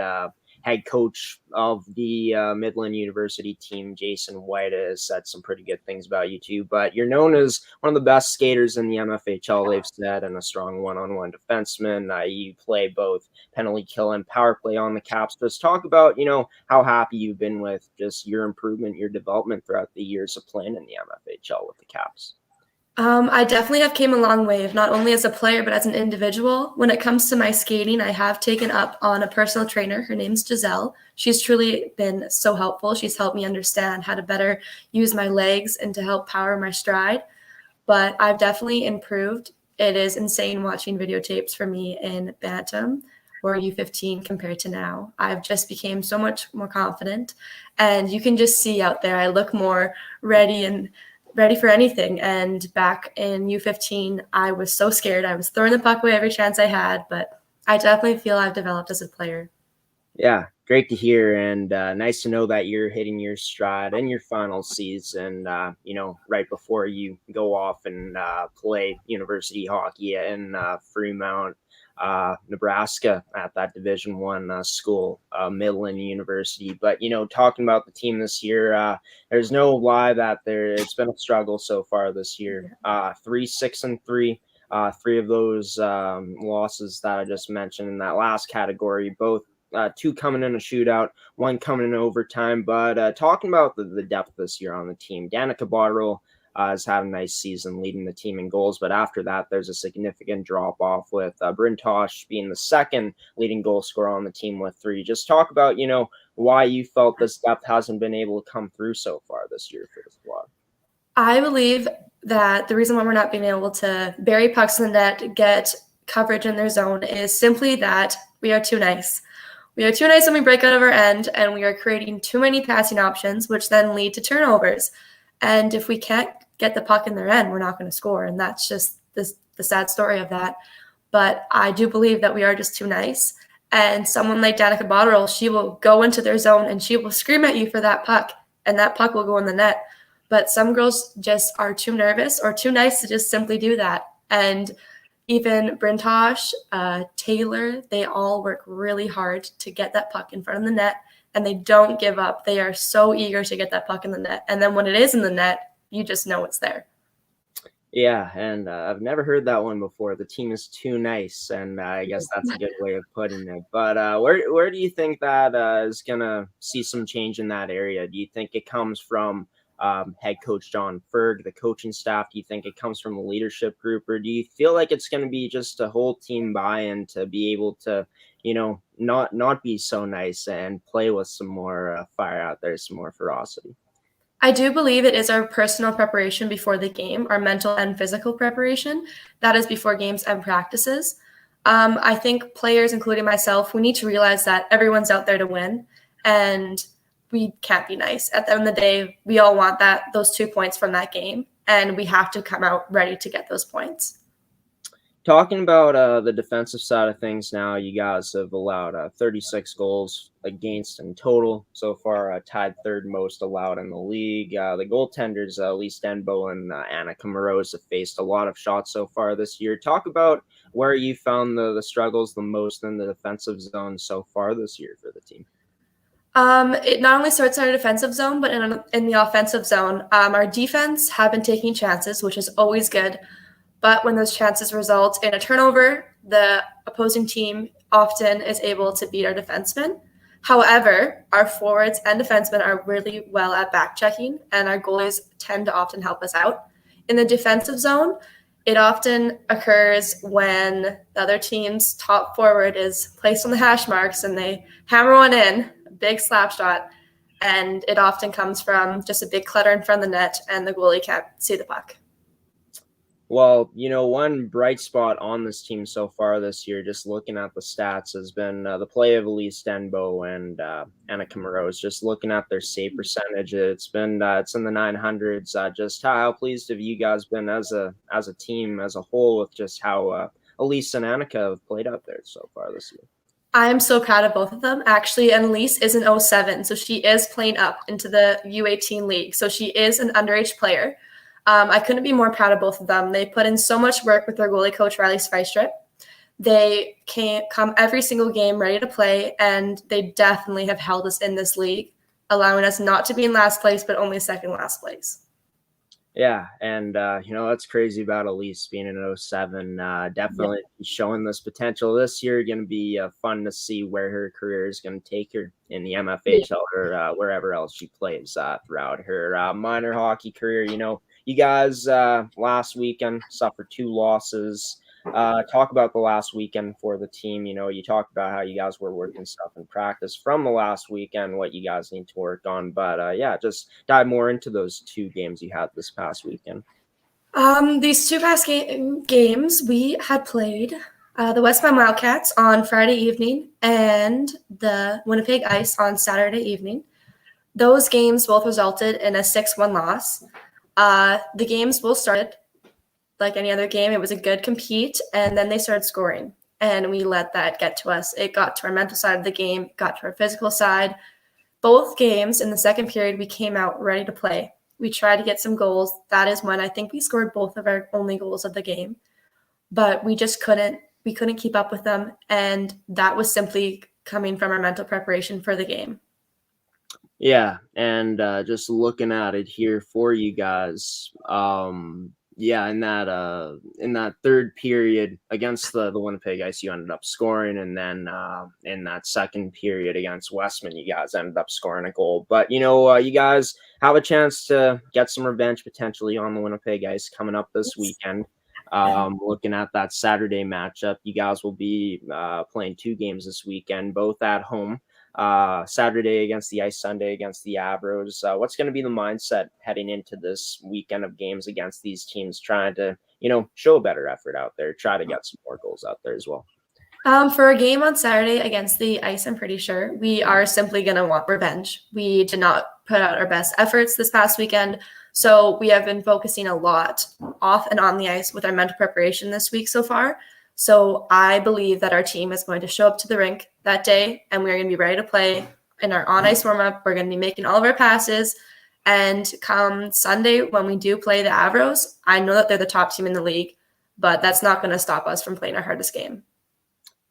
head coach of the Midland University team, Jason White, has said some pretty good things about you too. But you're known as one of the best skaters in the MFHL, they've said, and a strong one-on-one defenseman. You play both penalty kill and power play on the Caps. Just talk about, how happy you've been with just your improvement, your development throughout the years of playing in the MFHL with the Caps. I definitely have came a long way, not only as a player, but as an individual. When it comes to my skating, I have taken up on a personal trainer. Her name's Giselle. She's truly been so helpful. She's helped me understand how to better use my legs and to help power my stride. But I've definitely improved. It is insane watching videotapes for me in Bantam or U15 compared to now. I've just became so much more confident. And you can just see out there, I look more ready for anything. And back in U15, I was so scared. I was throwing the puck away every chance I had, but I definitely feel I've developed as a player. Yeah, great to hear, and nice to know that you're hitting your stride in your final season, right before you go off and play university hockey in Fremont, Nebraska at that Division I school, Midland University. But, talking about the team this year, there's no lie that it's been a struggle so far this year. 3-6-3. 3 of those losses that I just mentioned in that last category, both 2 coming in a shootout, 1 coming in overtime. But talking about the depth this year on the team, Danica Botterill has had a nice season leading the team in goals. But after that, there's a significant drop-off with Bryn Tosh being the second leading goal scorer on the team with 3. Just talk about, why you felt this depth hasn't been able to come through so far this year for the squad. I believe that the reason why we're not being able to bury pucks in the net, get coverage in their zone, is simply that we are too nice. We are too nice when we break out of our end, and we are creating too many passing options, which then lead to turnovers. And if we can't get the puck in their end, we're not going to score. And that's just the sad story of that. But I do believe that we are just too nice. And someone like Danica Botterill, she will go into their zone and she will scream at you for that puck, and that puck will go in the net. But some girls just are too nervous or too nice to just simply do that. And even Bryn Tosh, Taylor, they all work really hard to get that puck in front of the net, and they don't give up. They are so eager to get that puck in the net. And then when it is in the net, you just know it's there. Yeah, and I've never heard that one before. The team is too nice, and I guess that's a good way of putting it. But where do you think that is going to see some change in that area? Do you think it comes from head coach John Ferg, the coaching staff? Do you think it comes from the leadership group, or do you feel like it's going to be just a whole team buy-in to be able to, not be so nice and play with some more fire out there, some more ferocity? I do believe it is our personal preparation before the game, our mental and physical preparation. That is before games and practices. I think players, including myself, we need to realize that everyone's out there to win, and we can't be nice. At the end of the day, we all want those 2 points from that game, and we have to come out ready to get those points. Talking about the defensive side of things now, you guys have allowed 36 goals against in total so far, tied third most allowed in the league. The goaltenders, Lee Stenbo and Annika Moroz, have faced a lot of shots so far this year. Talk about where you found the struggles the most in the defensive zone so far this year for the team. It not only starts in our defensive zone, but in the offensive zone. Our defense have been taking chances, which is always good. But when those chances result in a turnover, the opposing team often is able to beat our defensemen. However, our forwards and defensemen are really well at back checking, and our goalies tend to often help us out. In the defensive zone, it often occurs when the other team's top forward is placed on the hash marks and they hammer one in, a big slap shot, and it often comes from just a big clutter in front of the net, and the goalie can't see the puck. Well, one bright spot on this team so far this year, just looking at the stats, has been the play of Elise Stenbo and Annika Moroz. Just looking at their save percentage, it's in the 900s. Just how pleased have you guys been as a team as a whole with just how Elise and Annika have played out there so far this year? I'm so proud of both of them. Actually, and Elise is an 07, so she is playing up into the U18 league. So she is an underage player. I couldn't be more proud of both of them. They put in so much work with their goalie coach, Riley Sveistrup. They can't come every single game ready to play, and they definitely have held us in this league, allowing us not to be in last place, but only second last place. Yeah, and that's crazy about Elise being in 07. Definitely showing this potential this year. Going to be fun to see where her career is going to take her in the MFHL or wherever else she plays throughout her minor hockey career. You guys last weekend suffered 2 losses. Talk about the last weekend for the team. You talked about how you guys were working stuff in practice from the last weekend, what you guys need to work on. But just dive more into those 2 games you had this past weekend. These 2 past games, we had played the Westman Wildcats on Friday evening and the Winnipeg Ice on Saturday evening. Those games both resulted in a 6-1 loss. The games both started like any other game. It was a good compete, and then they started scoring, and we let that get to us. It got to our mental side of the game, got to our physical side. Both games in the second period, we came out ready to play. We tried to get some goals. That is when I think we scored both of our only goals of the game, but we just couldn't keep up with them, and that was simply coming from our mental preparation for the game. Yeah, and just looking at it here for you guys, in that third period against the Winnipeg Ice, you ended up scoring, and then in that second period against Westman, you guys ended up scoring a goal. But you guys have a chance to get some revenge potentially on the Winnipeg Ice coming up this weekend. Looking at that Saturday matchup, you guys will be playing 2 games this weekend, both at home. Saturday against the Ice, Sunday against the Avros. What's going to be the mindset heading into this weekend of games against these teams, trying to, show a better effort out there, try to get some more goals out there as well? For a game on Saturday against the Ice, I'm pretty sure we are simply going to want revenge. We did not put out our best efforts this past weekend, so we have been focusing a lot off and on the ice with our mental preparation this week so far. So I believe that our team is going to show up to the rink that day, and we're going to be ready to play in our on-ice warm-up. We're going to be making all of our passes, and come Sunday when we do play the Avros, I know that they're the top team in the league, but that's not going to stop us from playing our hardest game.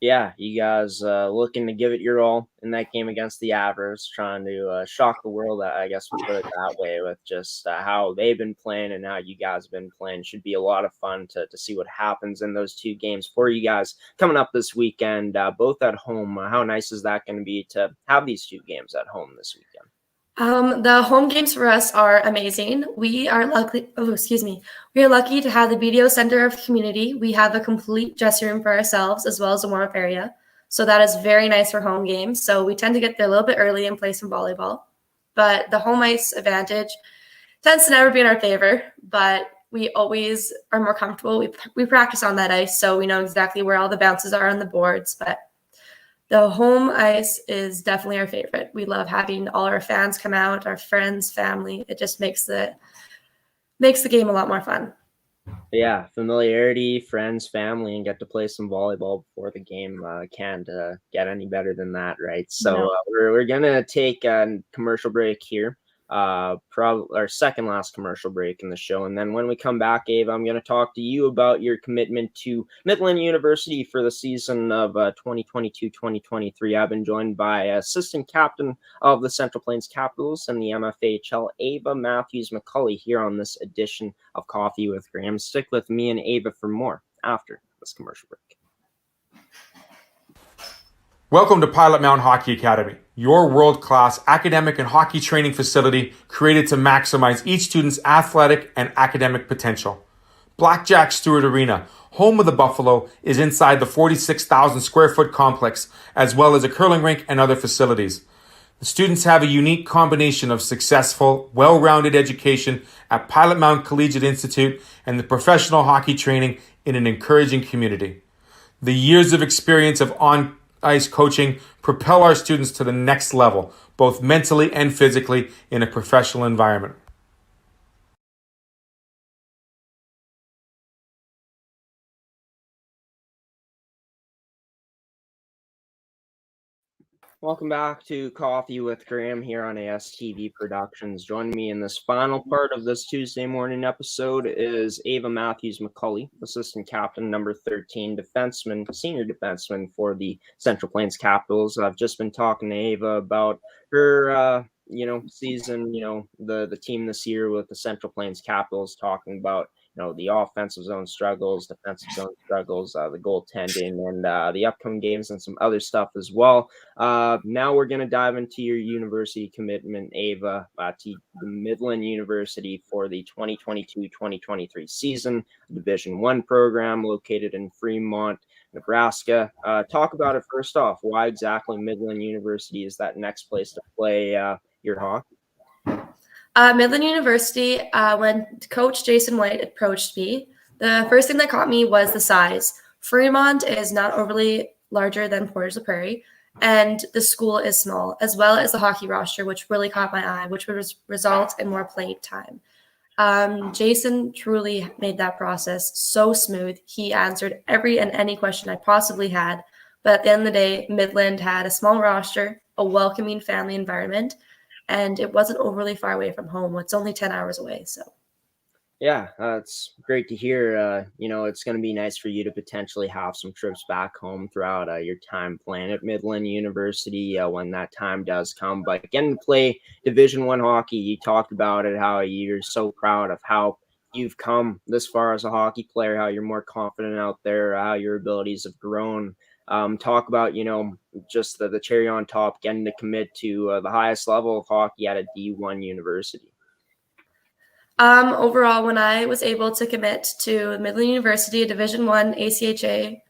Yeah, you guys looking to give it your all in that game against the Avros, trying to shock the world, I guess we'll put it that way, with just how they've been playing and how you guys have been playing. Should be a lot of fun to see what happens in those 2 games for you guys coming up this weekend, both at home. How nice is that going to be to have these 2 games at home this weekend? The home games for us are amazing. We are lucky. We are lucky to have the BDO Center of Community. We have a complete dressing room for ourselves as well as a warm-up area. So that is very nice for home games. So we tend to get there a little bit early and play some volleyball. But the home ice advantage tends to never be in our favor, but we always are more comfortable. We practice on that ice, so we know exactly where all the bounces are on the boards. But the home ice is definitely our favorite. We love having all our fans come out, our friends, family. It just makes the game a lot more fun. Yeah, familiarity, friends, family, and get to play some volleyball before the game. Can't get any better than that, right? So we're gonna take a commercial break here. Probably our second last commercial break in the show, and then when we come back, Ava, I'm going to talk to you about your commitment to Midland University for the season of 2022-2023. I've been joined by assistant captain of the Central Plains Capitals and the MFHL, Ava Matthews-McCulley, here on this edition of Coffee with Graeme. Stick with me and Ava for more after this commercial break. Welcome to Pilot-Mound Hockey-Academy, your world-class academic and hockey training facility created to maximize each student's athletic and academic potential. Blackjack Stewart Arena, home of the Buffalo, is inside the 46,000 square foot complex, as well as a curling rink and other facilities. The students have a unique combination of successful, well-rounded education at Pilot-Mound Collegiate Institute and the professional hockey training in an encouraging community. The years of experience of on-ice coaching propel our students to the next level, both mentally and physically, in a professional environment. Welcome back to Coffee with Graeme here on ASTV Productions. Joining me in this final part of this Tuesday morning episode is Ava Matthews-McCulley, assistant captain number 13, defenseman, senior defenseman for the Central Plains Capitals. I've just been talking to Ava about her, season, the team this year with the Central Plains Capitals, talking about the offensive zone struggles, defensive zone struggles, the goaltending, and the upcoming games and some other stuff as well. Now we're going to dive into your university commitment, Ava, to the Midland University for the 2022-2023 season, Division I program located in Fremont, Nebraska. Talk about it first off. Why exactly Midland University is that next place to play your hockey? Midland University, when Coach Jason White approached me, the first thing that caught me was the size. Fremont is not overly larger than Portage la Prairie, and the school is small, as well as the hockey roster, which really caught my eye, which would result in more playing time. Jason truly made that process so smooth. He answered every and any question I possibly had, but at the end of the day, Midland had a small roster, a welcoming family environment, and it wasn't overly far away from home. It's only 10 hours away. So, yeah, it's great to hear. It's going to be nice for you to potentially have some trips back home throughout your time playing at Midland University when that time does come. But getting to play Division I hockey, you talked about it, how you're so proud of how you've come this far as a hockey player, how you're more confident out there, how your abilities have grown. Talk about, just the cherry on top, getting to commit to the highest level of hockey at a D1 university. Overall, when I was able to commit to Midland University, a Division I ACHA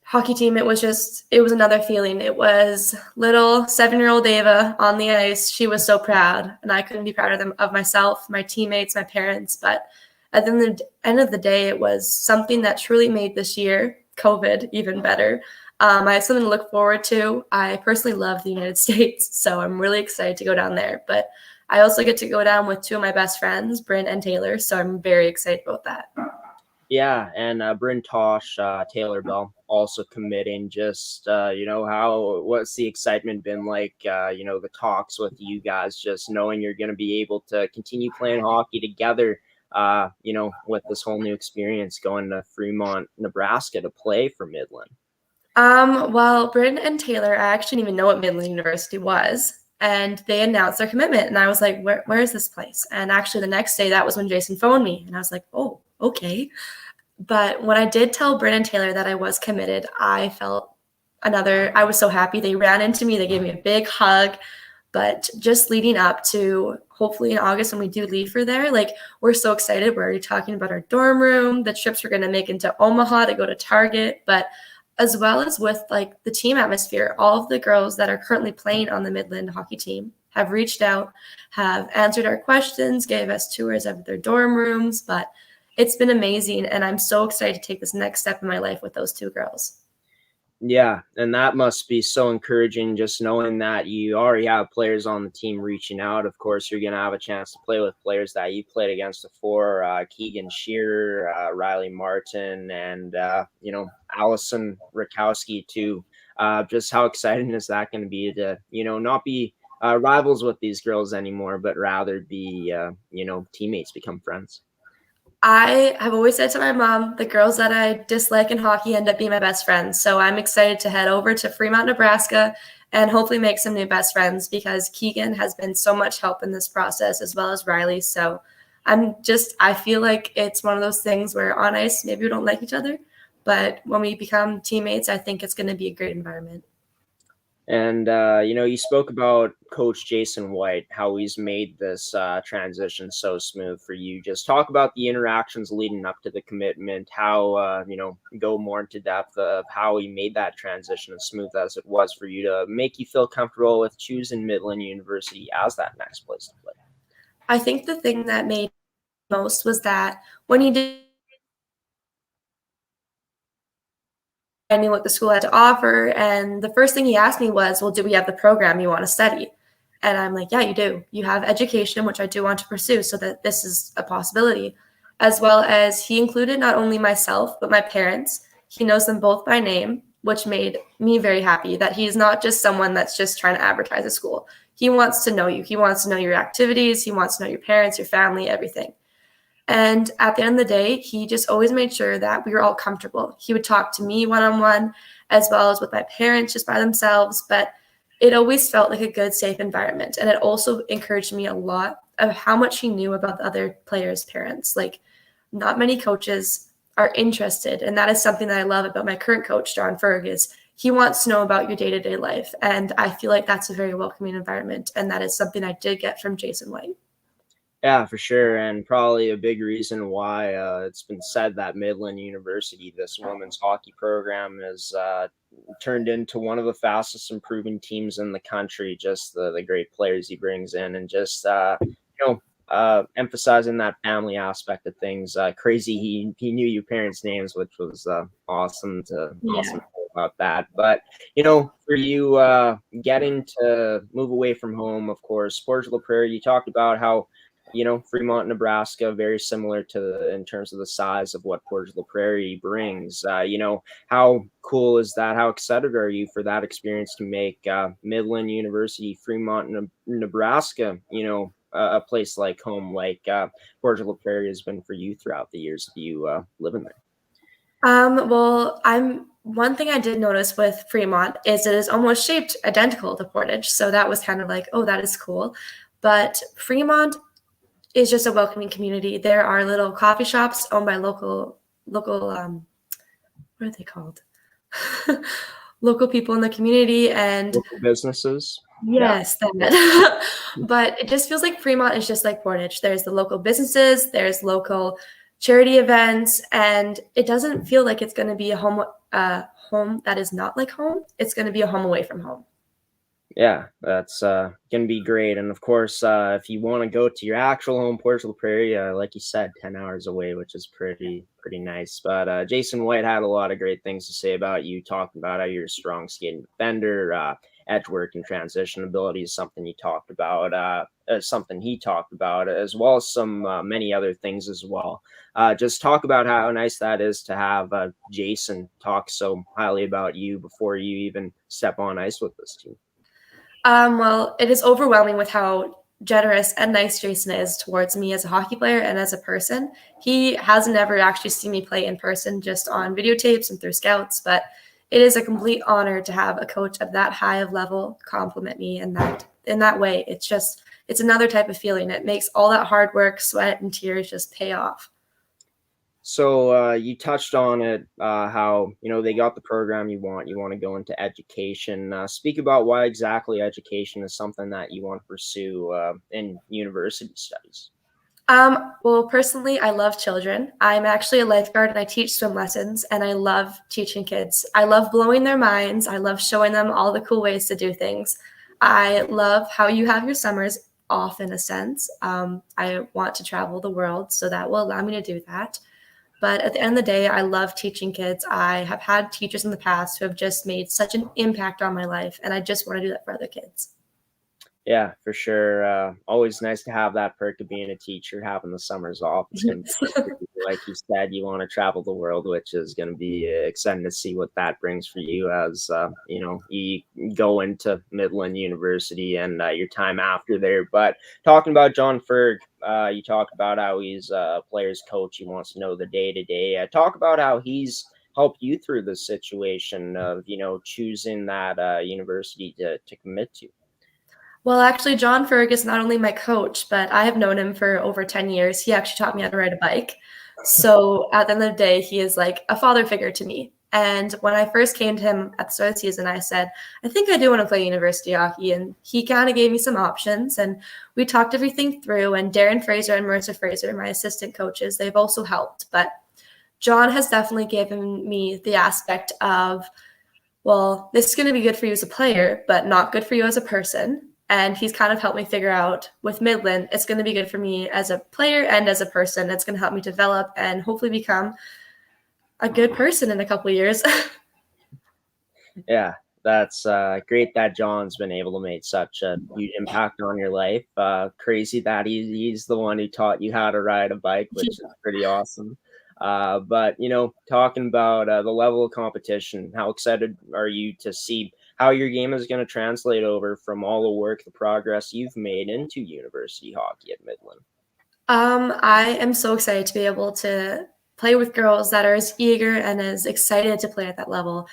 hockey team, it was another feeling. It was little 7-year-old Ava on the ice. She was so proud, and I couldn't be prouder of myself, my teammates, my parents. But at the end of the day, it was something that truly made this year, COVID, even better. I have something to look forward to. I personally love the United States, so I'm really excited to go down there. But I also get to go down with two of my best friends, Bryn and Taylor, so I'm very excited about that. Yeah, and Bryn Tosh, Taylor Bell also committing. Just, what's the excitement been like, the talks with you guys, just knowing you're going to be able to continue playing hockey together, with this whole new experience going to Fremont, Nebraska to play for Midland? Well, Bryn and Taylor, I actually didn't even know what Midland University was, and they announced their commitment, and I was like, where is this place? And actually the next day, that was when Jason phoned me, and I was like, oh, okay. But when I did tell Bryn and Taylor that I was committed, I was so happy. They ran into me, they gave me a big hug. But just leading up to hopefully in August when we do leave for there, we're so excited. We're already talking about our dorm room, the trips we're going to make into Omaha to go to Target, but as well as with the team atmosphere. All of the girls that are currently playing on the Midland hockey team have reached out, have answered our questions, gave us tours of their dorm rooms, but it's been amazing, and I'm so excited to take this next step in my life with those two girls. Yeah, and that must be so encouraging, just knowing that you already have players on the team reaching out. Of course, you're going to have a chance to play with players that you played against before, Keegan Shearer, Riley Martin, and, Allison Rakowski too. Just how exciting is that going to be to, not be rivals with these girls anymore, but rather be, teammates, become friends? I have always said to my mom, the girls that I dislike in hockey end up being my best friends. So I'm excited to head over to Fremont, Nebraska, and hopefully make some new best friends, because Keegan has been so much help in this process, as well as Riley. So I feel like it's one of those things where on ice, maybe we don't like each other, but when we become teammates, I think it's going to be a great environment. And, you spoke about Coach Jason White, how he's made this transition so smooth for you. Just talk about the interactions leading up to the commitment, how, go more into depth of how he made that transition as smooth as it was for you to make you feel comfortable with choosing Midland University as that next place to play. I think the thing that made most was that when he did, I knew what the school had to offer, and the first thing he asked me was, well, do we have the program you want to study? And I'm like, yeah, you do. You have education, which I do want to pursue, so that this is a possibility. As well as he included not only myself, but my parents. He knows them both by name. which made me very happy that he's not just someone that's just trying to advertise a school. He wants to know you. He wants to know your activities. He wants to know your parents, your family, everything. And at the end of the day, he just always made sure that we were all comfortable. He would talk to me one-on-one as well as with my parents just by themselves, but it always felt like a good, safe environment. And it also encouraged me a lot of how much he knew about the other players' parents. Like, not many coaches are interested, and that is something that I love about my current coach, John Fergus. He wants to know about your day-to-day life, and I feel like that's a very welcoming environment, and that is something I did get from Jason White. Yeah, for sure. And probably a big reason why it's been said that Midland University, this women's hockey program, has turned into one of the fastest improving teams in the country. Just the great players he brings in, and just, emphasizing that family aspect of things. Crazy he knew your parents' names, which was awesome to know about that. But, for you getting to move away from home, of course, Portage la Prairie, you talked about how Fremont, Nebraska, very similar to in terms of the size of what Portage la Prairie brings. How cool is that? How excited are you for that experience to make Midland University, Fremont, Nebraska, a place like home, like Portage la Prairie has been for you throughout the years of you living there? Well, one thing I did notice with Fremont is it is almost shaped identical to Portage. So that was kind of like, oh, that is cool. But Fremont is just a welcoming community. There are little coffee shops owned by local what are they called? Local people in the community and local businesses. Yes, that. But it just feels like Fremont is just like Portage. There's the local businesses, there's local charity events, and it doesn't feel like it's going to be a home that is not like home. It's going to be a home away from home. Yeah, that's going to be great. And of course, if you want to go to your actual home, Portage la Prairie, like you said, 10 hours away, which is pretty nice. But Jason White had a lot of great things to say about you, talking about how you're a strong skating defender, edge work and transition ability is something you talked about, something he talked about, as well as some many other things as well. Just talk about how nice that is to have Jason talk so highly about you before you even step on ice with this team. Well, it is overwhelming with how generous and nice Jason is towards me as a hockey player and as a person. He has never actually seen me play in person, just on videotapes and through scouts, but it is a complete honor to have a coach of that high of level compliment me in that way. It's another type of feeling. It makes all that hard work, sweat, and tears just pay off. So you touched on it, how, they got the program you want to go into education. Speak about why exactly education is something that you want to pursue in university studies. Well, personally, I love children. I'm actually a lifeguard and I teach swim lessons, and I love teaching kids. I love blowing their minds. I love showing them all the cool ways to do things. I love how you have your summers off in a sense. I want to travel the world, so that will allow me to do that. But at the end of the day, I love teaching kids. I have had teachers in the past who have just made such an impact on my life, and I just want to do that for other kids. Yeah, for sure. Always nice to have that perk of being a teacher, having the summers off. It's going to be, like you said, you want to travel the world, which is going to be exciting to see what that brings for you as, you go into Midland University and your time after there. But talking about John Ferg, you talked about how he's a player's coach. He wants to know the day-to-day. Talk about how he's helped you through the situation of, choosing that university to commit to. Well, actually, John Ferg is not only my coach, but I have known him for over 10 years. He actually taught me how to ride a bike. So at the end of the day, he is like a father figure to me. And when I first came to him at the start of the season, I said, I think I do want to play university hockey. And he kind of gave me some options, and we talked everything through. And Darren Fraser and Marissa Fraser, my assistant coaches, they've also helped. But John has definitely given me the aspect of, well, this is going to be good for you as a player, but not good for you as a person. And he's kind of helped me figure out with Midland, it's going to be good for me as a player and as a person. It's going to help me develop and hopefully become a good person in a couple of years. Yeah, that's great that John's been able to make such a huge impact on your life. Crazy that he's the one who taught you how to ride a bike, which is pretty awesome. But, talking about the level of competition, how excited are you to see how your game is going to translate over from all the work, the progress you've made into university hockey at Midland? I am so excited to be able to play with girls that are as eager and as excited to play at that level.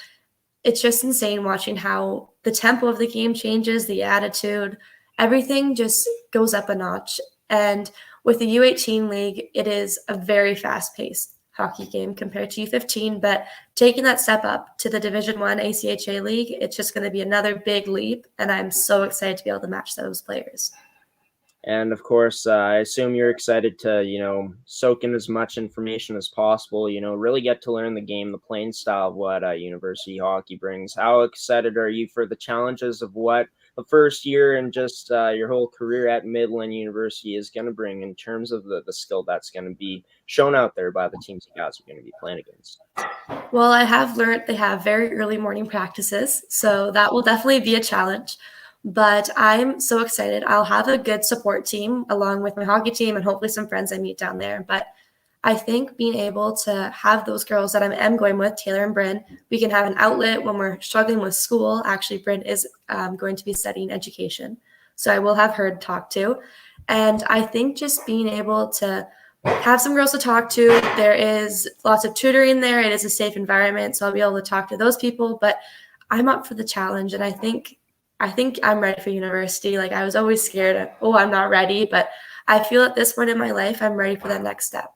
It's just insane watching how the tempo of the game changes, the attitude, everything just goes up a notch. And with the U18 league, it is a very fast-paced hockey game compared to U15, but taking that step up to the Division I ACHA league, it's just going to be another big leap, and I'm so excited to be able to match those players. And of course, I assume you're excited to, soak in as much information as possible, really get to learn the game, the playing style of what university hockey brings. How excited are you for the challenges of what the first year and just your whole career at Midland University is going to bring in terms of the skill that's going to be shown out there by the teams you guys are going to be playing against? Well, I have learned they have very early morning practices, so that will definitely be a challenge. But I'm so excited. I'll have a good support team along with my hockey team and hopefully some friends I meet down there. But I think being able to have those girls that I am going with, Taylor and Bryn, we can have an outlet when we're struggling with school. Actually, Bryn is going to be studying education, so I will have her to talk to. And I think just being able to have some girls to talk to, there is lots of tutoring there. It is a safe environment, so I'll be able to talk to those people. But I'm up for the challenge, and I think I'm ready for university. Like, I was always scared of, I'm not ready, but I feel at this point in my life, I'm ready for that next step.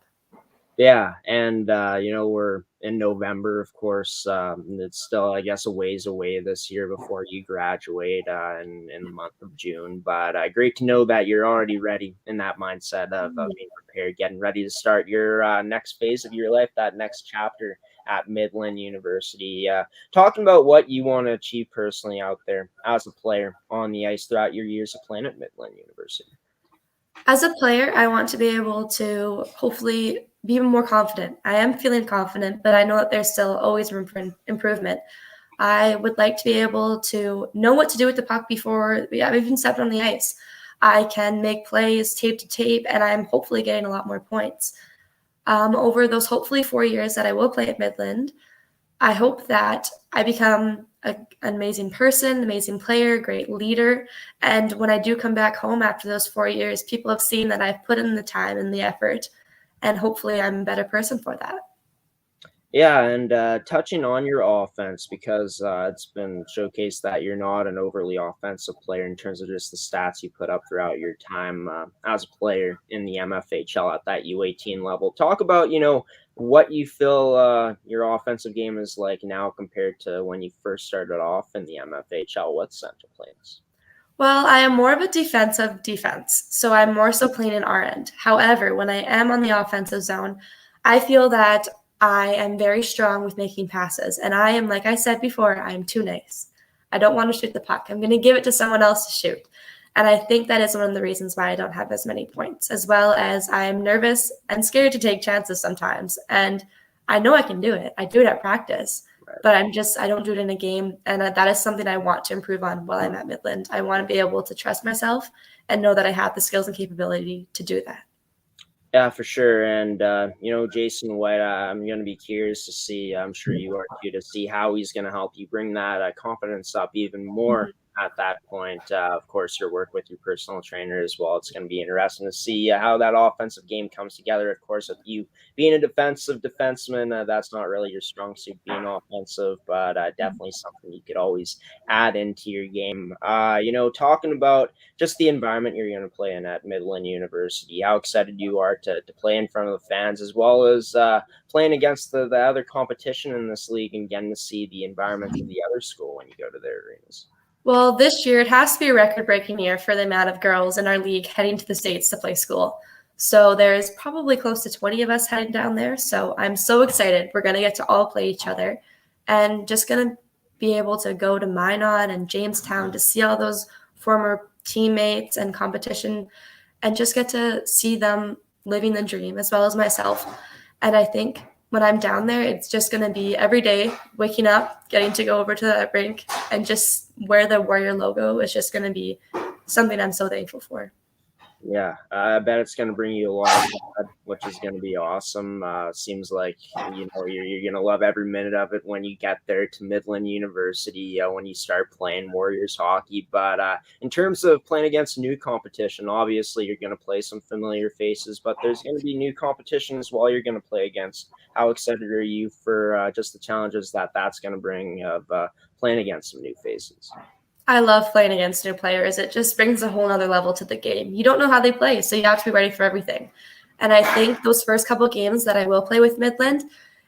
Yeah, and we're in November, of course. It's still, I guess, a ways away this year before you graduate in the month of June. But great to know that you're already ready in that mindset of being prepared, getting ready to start your next phase of your life, that next chapter at Midland University. Talking about what you want to achieve personally out there as a player on the ice throughout your years of playing at Midland University. As a player, I want to be able to hopefully be even more confident. I am feeling confident, but I know that there's still always room for improvement. I would like to be able to know what to do with the puck before we have even stepped on the ice. I can make plays tape to tape, and I'm hopefully getting a lot more points. Over those hopefully 4 years that I will play at Midland, I hope that I become an amazing person, amazing player, great leader. And when I do come back home after those 4 years, people have seen that I've put in the time and the effort, and hopefully I'm a better person for that. Yeah, and touching on your offense, because it's been showcased that you're not an overly offensive player in terms of just the stats you put up throughout your time as a player in the MFHL at that U18 level. Talk about, what you feel your offensive game is like now compared to when you first started off in the MFHL. What's Central Plains? Well, I am more of a defensive defense, so I'm more so playing in our end. However, when I am on the offensive zone, I feel that I am very strong with making passes, and I am, like I said before, I am too nice. I don't want to shoot the puck. I'm going to give it to someone else to shoot, and I think that is one of the reasons why I don't have as many points, as well as I'm nervous and scared to take chances sometimes, and I know I can do it. I do it at practice, but I don't do it in a game, and that is something I want to improve on while I'm at Midland. I want to be able to trust myself and know that I have the skills and capability to do that. Yeah, for sure. And, Jason White, I'm going to be curious to see, I'm sure you are too, to see how he's going to help you bring that confidence up even more at that point. Of course, your work with your personal trainer as well. It's going to be interesting to see how that offensive game comes together. Of course, with you being a defensive defenseman, that's not really your strong suit, being offensive, but definitely something you could always add into your game. Talking about just the environment you're going to play in at Midland University, how excited you are to play in front of the fans, as well as playing against the other competition in this league and getting to see the environment of the other school when you go to their arenas. Well, this year it has to be a record-breaking year for the amount of girls in our league heading to the States to play school. So there's probably close to 20 of us heading down there. So I'm so excited. We're going to get to all play each other and just going to be able to go to Minot and Jamestown to see all those former teammates and competition and just get to see them living the dream as well as myself. And I think when I'm down there, it's just going to be every day waking up, getting to go over to that rink and just wear the Warrior logo is just going to be something I'm so thankful for. Yeah, I bet it's going to bring you a lot of blood, which is going to be awesome. Seems like you're going to love every minute of it when you get there to Midland University when you start playing Warriors hockey. But in terms of playing against new competition, obviously you're going to play some familiar faces, but there's going to be new competition as well. You're going to play against. How excited are you for just the challenges that's going to bring of playing against some new faces? I love playing against new players. It just brings a whole nother level to the game. You don't know how they play, so you have to be ready for everything. And I think those first couple games that I will play with Midland,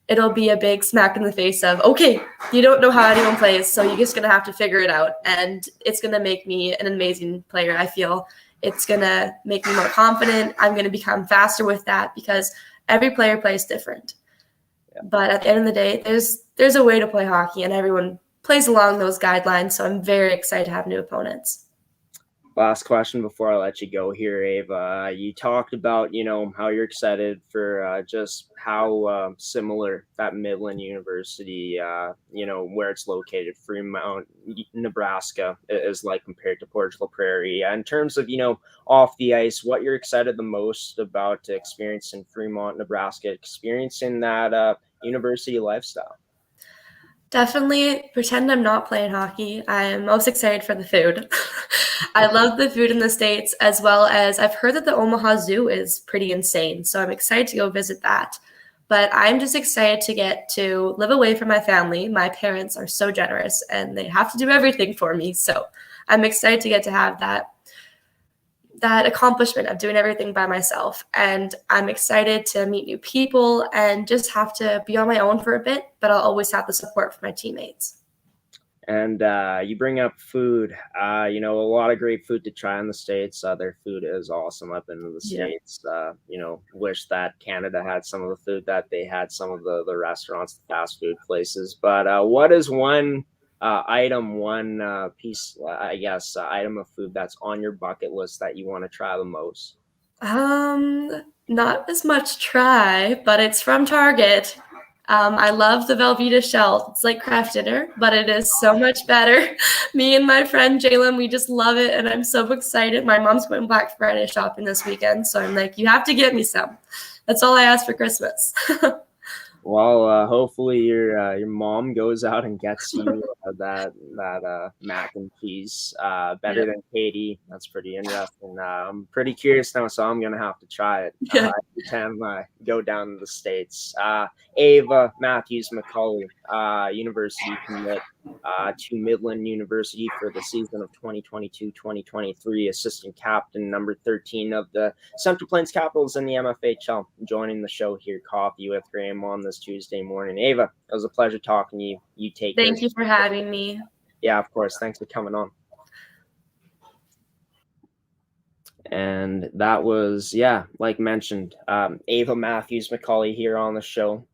it'll be a big smack in the face of, okay, you don't know how anyone plays, so you're just going to have to figure it out. And it's going to make me an amazing player. I feel it's going to make me more confident. I'm going to become faster with that because every player plays different. Yeah. But at the end of the day, there's a way to play hockey, and everyone plays along those guidelines, so I'm very excited to have new opponents. Last question before I let you go here, Ava. You talked about, how you're excited for just how similar that Midland University, where it's located, Fremont, Nebraska, is like compared to Portugal Prairie. In terms of, off the ice, what you're excited the most about experiencing Fremont, Nebraska, experiencing that university lifestyle? Definitely pretend I'm not playing hockey. I'm most excited for the food. I love the food in the States, as well as I've heard that the Omaha Zoo is pretty insane. So I'm excited to go visit that. But I'm just excited to get to live away from my family. My parents are so generous and they have to do everything for me. So I'm excited to get to have that accomplishment of doing everything by myself. And I'm excited to meet new people and just have to be on my own for a bit, but I'll always have the support from my teammates. And you bring up food, a lot of great food to try in the States. Their food is awesome up in the States. Wish that Canada had some of the food that they had, some of the restaurants, the fast food places. But what is one piece, item of food that's on your bucket list that you want to try the most? Not as much try, but it's from Target. I love the Velveeta shell. It's like craft dinner, but it is so much better. Me and my friend Jalen, we just love it, and I'm so excited. My mom's going Black Friday shopping this weekend, so I'm like, you have to get me some. That's all I asked for Christmas. Well, hopefully your mom goes out and gets you that mac and cheese better than Katie. That's pretty interesting. I'm pretty curious now, so I'm gonna have to try it every time I go down to the States. Ava Matthews-McCulley, university commit to Midland University for the season of 2022-2023, assistant captain, number 13 of the Central Plains Capitals in the MFHL, joining the show here, Coffee with Graeme, on this Tuesday morning. Ava, it was a pleasure talking to you. You take care. Thank you for having me. Yeah, of course. Thanks for coming on. And that was, like mentioned, Ava Matthews-McCulley here on the show.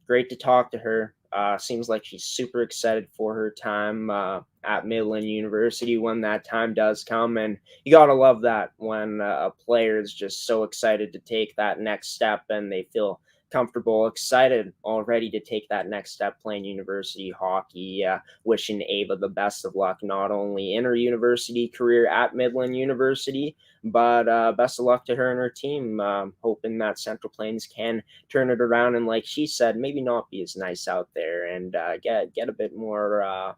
Great to talk to her. Seems like she's super excited for her time at Midland University when that time does come. And you got to love that when a player is just so excited to take that next step and they feel comfortable, excited already to take that next step playing university hockey. Wishing Ava the best of luck, not only in her university career at Midland University, but best of luck to her and her team. Hoping that Central Plains can turn it around and, like she said, maybe not be as nice out there and get a bit more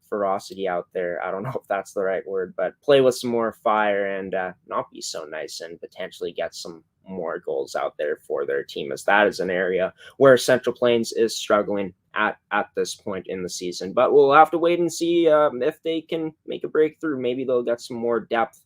ferocity out there. I don't know if that's the right word, but play with some more fire and not be so nice and potentially get some more goals out there for their team, as that is an area where Central Plains is struggling at this point in the season. But we'll have to wait and see if they can make a breakthrough. Maybe they'll get some more depth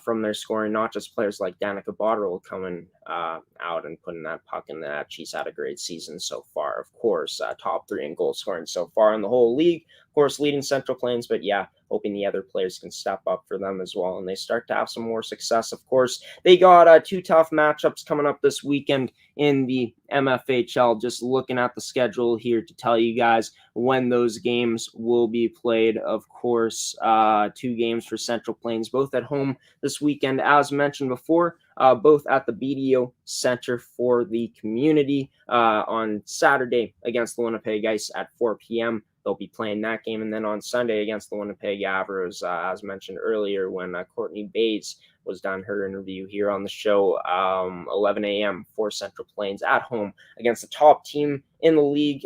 from their scoring, not just players like Danica Botterill coming out and putting that puck in the net. She's had a great season so far, of course. Top 3 in goal scoring so far in the whole league, of course, leading Central Plains. But hoping the other players can step up for them as well and they start to have some more success. Of course, they got 2 tough matchups coming up this weekend in the MFHL. Just looking at the schedule here to tell you guys when those games will be played. Of course, 2 games for Central Plains, both at home this weekend, as mentioned before, both at the BDO Center for the Community on Saturday against the Winnipeg Caisse at 4 p.m. They'll be playing that game, and then on Sunday against the Winnipeg Avros, as mentioned earlier, when Courtenay Bays was done her interview here on the show. 11 a.m. for Central Plains at home against the top team in the league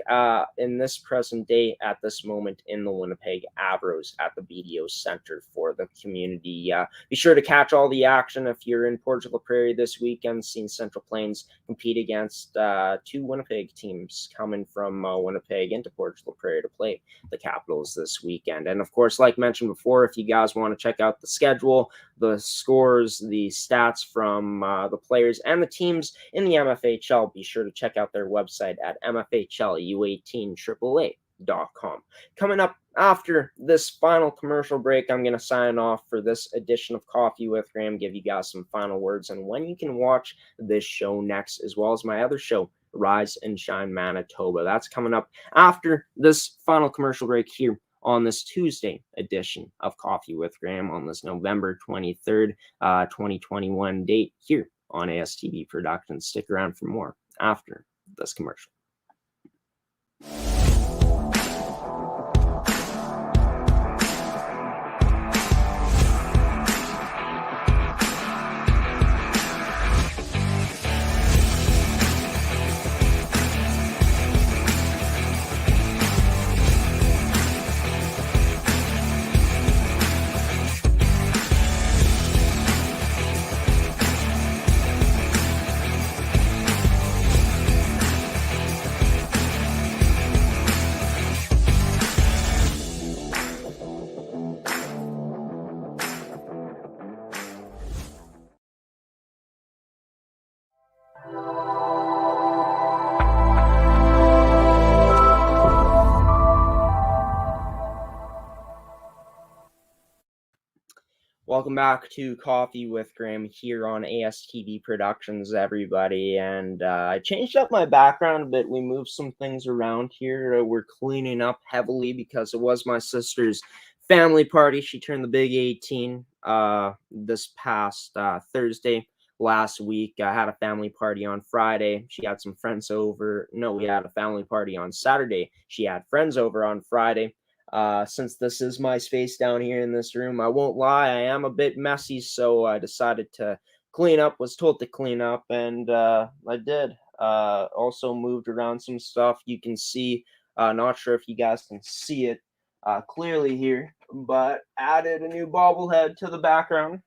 in this present day at this moment in the Winnipeg Avros at the BDO Center for the community. Be sure to catch all the action if you're in Port La Prairie this weekend, seeing Central Plains compete against two Winnipeg teams coming from Winnipeg into Port La Prairie to play the Capitals this weekend. And of course, like mentioned before, if you guys want to check out the schedule, the scores, the stats from the players and the teams in the MFHL, be sure to check out their website at MFHLU18AAA.com. Coming up after this final commercial break, I'm going to sign off for this edition of Coffee with Graeme, give you guys some final words and when you can watch this show next, as well as my other show, Rise and Shine Manitoba. That's coming up after this final commercial break here on this Tuesday edition of Coffee with Graeme on this November 23rd, 2021 date here on ASTV Productions. Stick around for more after this commercial. Welcome back to Coffee with Graeme here on ASTV Productions, everybody. And I changed up my background a bit. We moved some things around here. We're cleaning up heavily because it was my sister's family party. She turned the big 18 this past Thursday. Last week, I had a family party on Friday. She had some friends over. No, we had a family party on Saturday. She had friends over on Friday. Since this is my space down here in this room, I won't lie, I am a bit messy, so I decided to clean up, was told to clean up, and I did. Also moved around some stuff. You can see, not sure if you guys can see it clearly here, but added a new bobblehead to the background.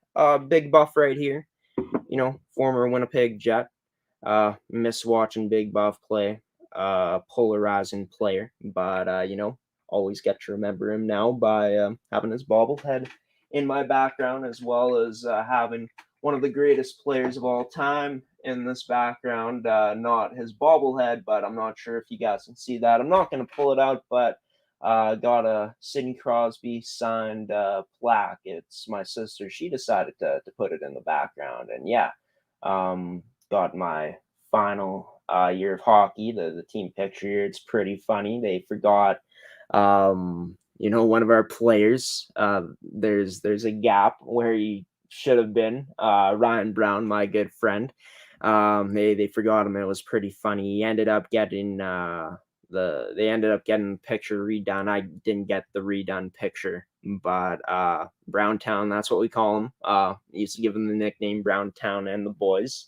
Big Buff right here, you know, former Winnipeg Jet. Miss watching Big Buff play, polarizing player, but you know, always get to remember him now by having his bobblehead in my background, as well as having one of the greatest players of all time in this background. Not his bobblehead, but I'm not sure if you guys can see that. I'm not going to pull it out, but got a Sidney Crosby signed plaque. It's my sister. She decided to put it in the background. And yeah, got my final year of hockey, the team picture here. It's pretty funny. They forgot you know, one of our players. There's a gap where he should have been. Ryan Brown, my good friend. They forgot him. It was pretty funny. He ended up getting they ended up getting the picture redone. I didn't get the redone picture, but Browntown, that's what we call him. Used to give him the nickname Browntown and the boys.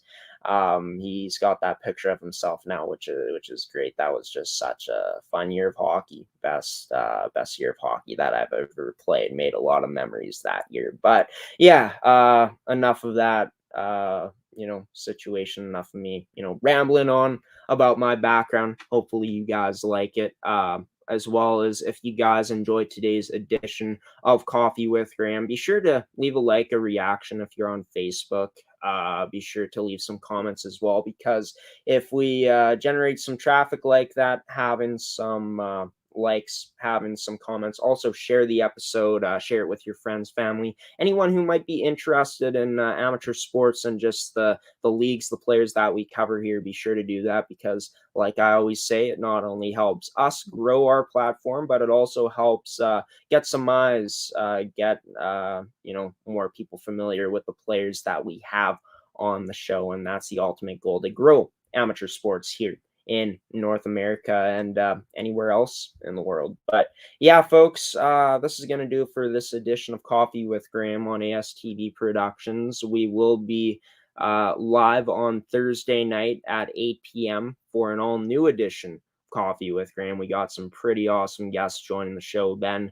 He's got that picture of himself now, which is great. That was just such a fun year of hockey. Best year of hockey that I've ever played. Made a lot of memories that year. But yeah, enough of that you know, situation. Enough of me, you know, rambling on about my background. Hopefully you guys like it. As well as if you guys enjoyed today's edition of Coffee with Graeme, be sure to leave a like, a reaction if you're on Facebook. Be sure to leave some comments as well, because if we generate some traffic like that, having some likes, having some comments, also share the episode, share it with your friends, family, anyone who might be interested in amateur sports and just the leagues, the players that we cover here. Be sure to do that, because like I always say, it not only helps us grow our platform, but it also helps get some eyes, get you know, more people familiar with the players that we have on the show. And that's the ultimate goal, to grow amateur sports here in North America and anywhere else in the world. But yeah, folks, this is going to do it for this edition of Coffee with Graeme on ASTV Productions. We will be live on Thursday night at 8 p.m. for an all-new edition of Coffee with Graeme. We got some pretty awesome guests joining the show then.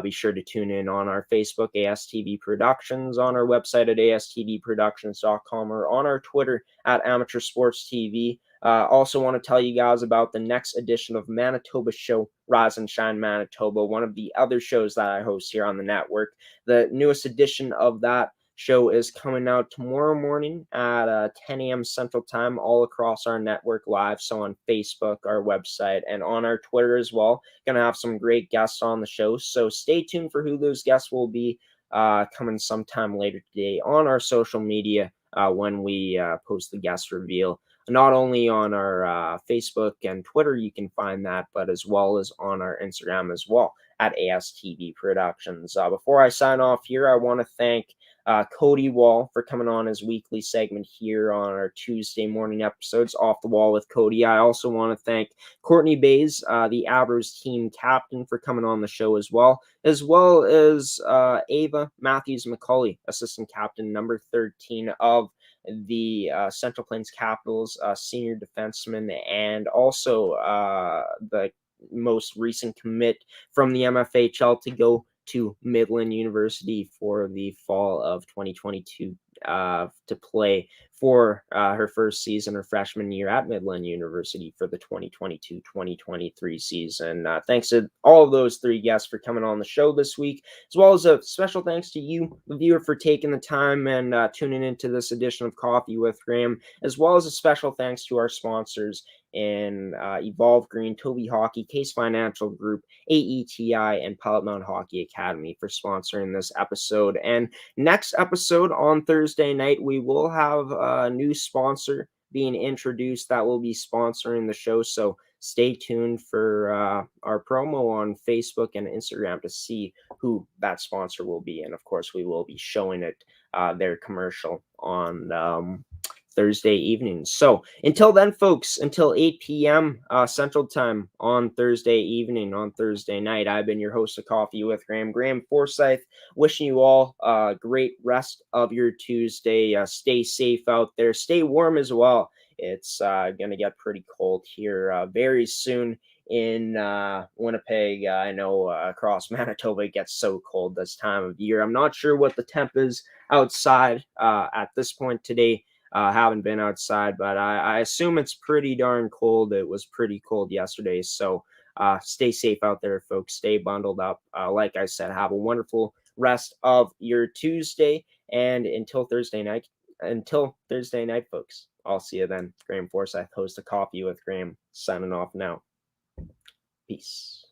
Be sure to tune in on our Facebook, ASTV Productions, on our website at astvproductions.com, or on our Twitter at Amateur Sports TV. Also want to tell you guys about the next edition of Manitoba show, Rise and Shine Manitoba, one of the other shows that I host here on the network. The newest edition of that show is coming out tomorrow morning at 10 a.m. Central Time, all across our network live. So on Facebook, our website, and on our Twitter as well. Going to have some great guests on the show. So stay tuned for who those guests will be coming sometime later today on our social media when we post the guest reveal. Not only on our Facebook and Twitter, you can find that, but as well as on our Instagram as well at ASTV Productions. Before I sign off here, I want to thank Cody Wall for coming on his weekly segment here on our Tuesday morning episodes, Off the Wall with Cody. I also want to thank Courtenay Bays, the Avros team captain, for coming on the show as well as Ava Matthews-McCulley, assistant captain number 13 of the Central Plains Capitals, senior defenseman, and also the most recent commit from the MFHL to go to Midland University for the fall of 2022 to play for her first season, her freshman year at Midland University for the 2022-2023 season. Thanks to all of those three guests for coming on the show this week, as well as a special thanks to you, the viewer, for taking the time and tuning into this edition of Coffee with Graeme, as well as a special thanks to our sponsors in Evolve Green, TOVI Hockey, Caisse Financial Group, AETi, and Pilot-Mound Hockey-Academy for sponsoring this episode. And next episode on Thursday night, we will have a new sponsor being introduced that will be sponsoring the show. So stay tuned for our promo on Facebook and Instagram to see who that sponsor will be. And of course, we will be showing it their commercial on Thursday evening. So until then, folks, until 8 p.m. Central Time on Thursday evening, on Thursday night, I've been your host of Coffee with Graeme, Graeme Forsyth, wishing you all a great rest of your Tuesday. Stay safe out there. Stay warm as well. It's going to get pretty cold here very soon in Winnipeg. I know across Manitoba it gets so cold this time of year. I'm not sure what the temp is outside at this point today. Haven't been outside, but I assume it's pretty darn cold. It was pretty cold yesterday. So stay safe out there, folks. Stay bundled up. Like I said, have a wonderful rest of your Tuesday. And until Thursday night, folks, I'll see you then. Graeme Forsyth, host of Coffee with Graeme, signing off now. Peace.